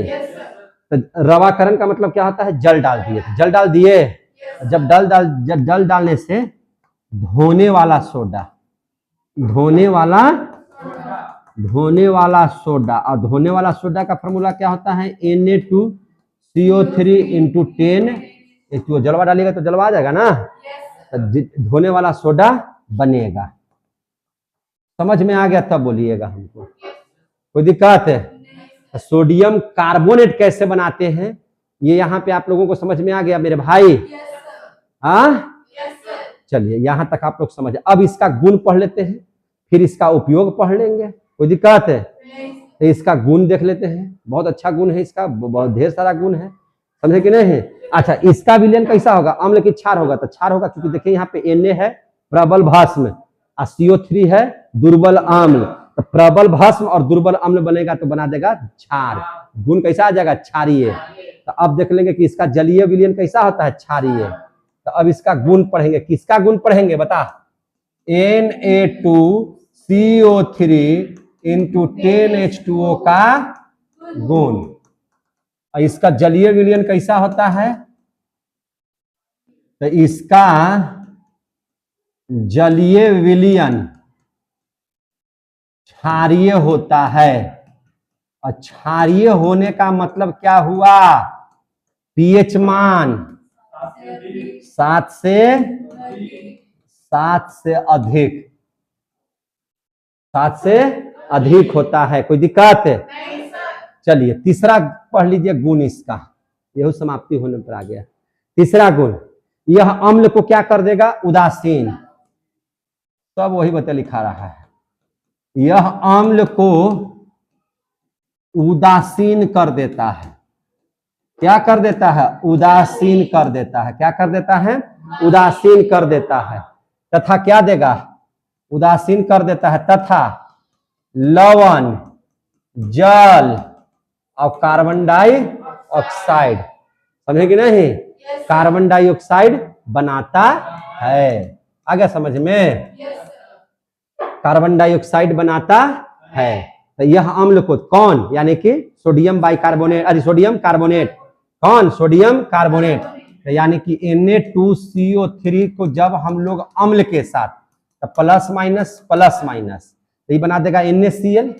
तो रवाकरण का मतलब क्या होता है, जल डाल दिए। जल डाल दिए, जब जल डालने से धोने वाला सोडा, धोने वाला सोडा, और धोने वाला सोडा का फॉर्मूला क्या होता है, Na2CO3 × 10H2O। जलवा डालिएगा तो जलवा आ जाएगा ना, तो धोने वाला सोडा बनेगा। समझ में आ गया तब बोलिएगा हमको, कोई दिक्कत है? सोडियम कार्बोनेट कैसे बनाते हैं ये यहाँ पे आप लोगों को समझ में आ गया मेरे भाई? हाँ, चलिए यहाँ तक आप लोग समझ। अब इसका गुण पढ़ लेते हैं, फिर इसका उपयोग पढ़ लेंगे। कोई दिक्कत है? तो इसका गुण देख लेते हैं। बहुत अच्छा गुण है इसका, बहुत ढेर सारा गुण है, समझे कि नहीं? अच्छा, इसका विलयन कैसा होगा, अम्ल की क्षार होगा। तो क्षार होगा क्योंकि देखिए यहाँ पे Na है प्रबल भस्म और CO3 है दुर्बल अम्ल। तो प्रबल भस्म और दुर्बल अम्ल बनेगा तो बना देगा क्षार। गुण कैसा आ जाएगा, क्षारीय। तो अब देख लेंगे कि इसका जलीय विलयन कैसा होता है, क्षारीय। तो अब इसका गुण पढ़ेंगे। किसका गुण पढ़ेंगे बता? Na2CO3 × 10H2O का गुण। और इसका जलीय विलयन कैसा होता है, तो इसका जलीय विलयन क्षारीय होता है। और क्षारीय होने का मतलब क्या हुआ, पीएच मान 7 से अधिक, 7 से अधिक होता है। कोई दिक्कत है? चलिए तीसरा पढ़ लीजिए गुण इसका, यही समाप्ति होने पर आ गया। तीसरा गुण, यह अम्ल को क्या कर देगा, उदासीन। सब वही बता लिखा रहा है, यह अम्ल को उदासीन कर देता है। क्या कर देता है, उदासीन कर देता है। क्या कर देता है, उदासीन कर देता है। तथा क्या देगा, उदासीन कर देता है। तथा लवण, जल और कार्बन डाइऑक्साइड, समझे कि नहीं? कार्बन डाइऑक्साइड बनाता है। आ गया समझ में? कार्बन डाइऑक्साइड बनाता है। तो यह अम्ल को कौन, यानी कि सोडियम बाइकार्बोनेट, अरे सोडियम कार्बोनेट, कौन, सोडियम कार्बोनेट। तो यानी कि Na2CO3 को जब हम लोग अम्ल के साथ, तो प्लस माइनस, तो ये बना देगा NaCl।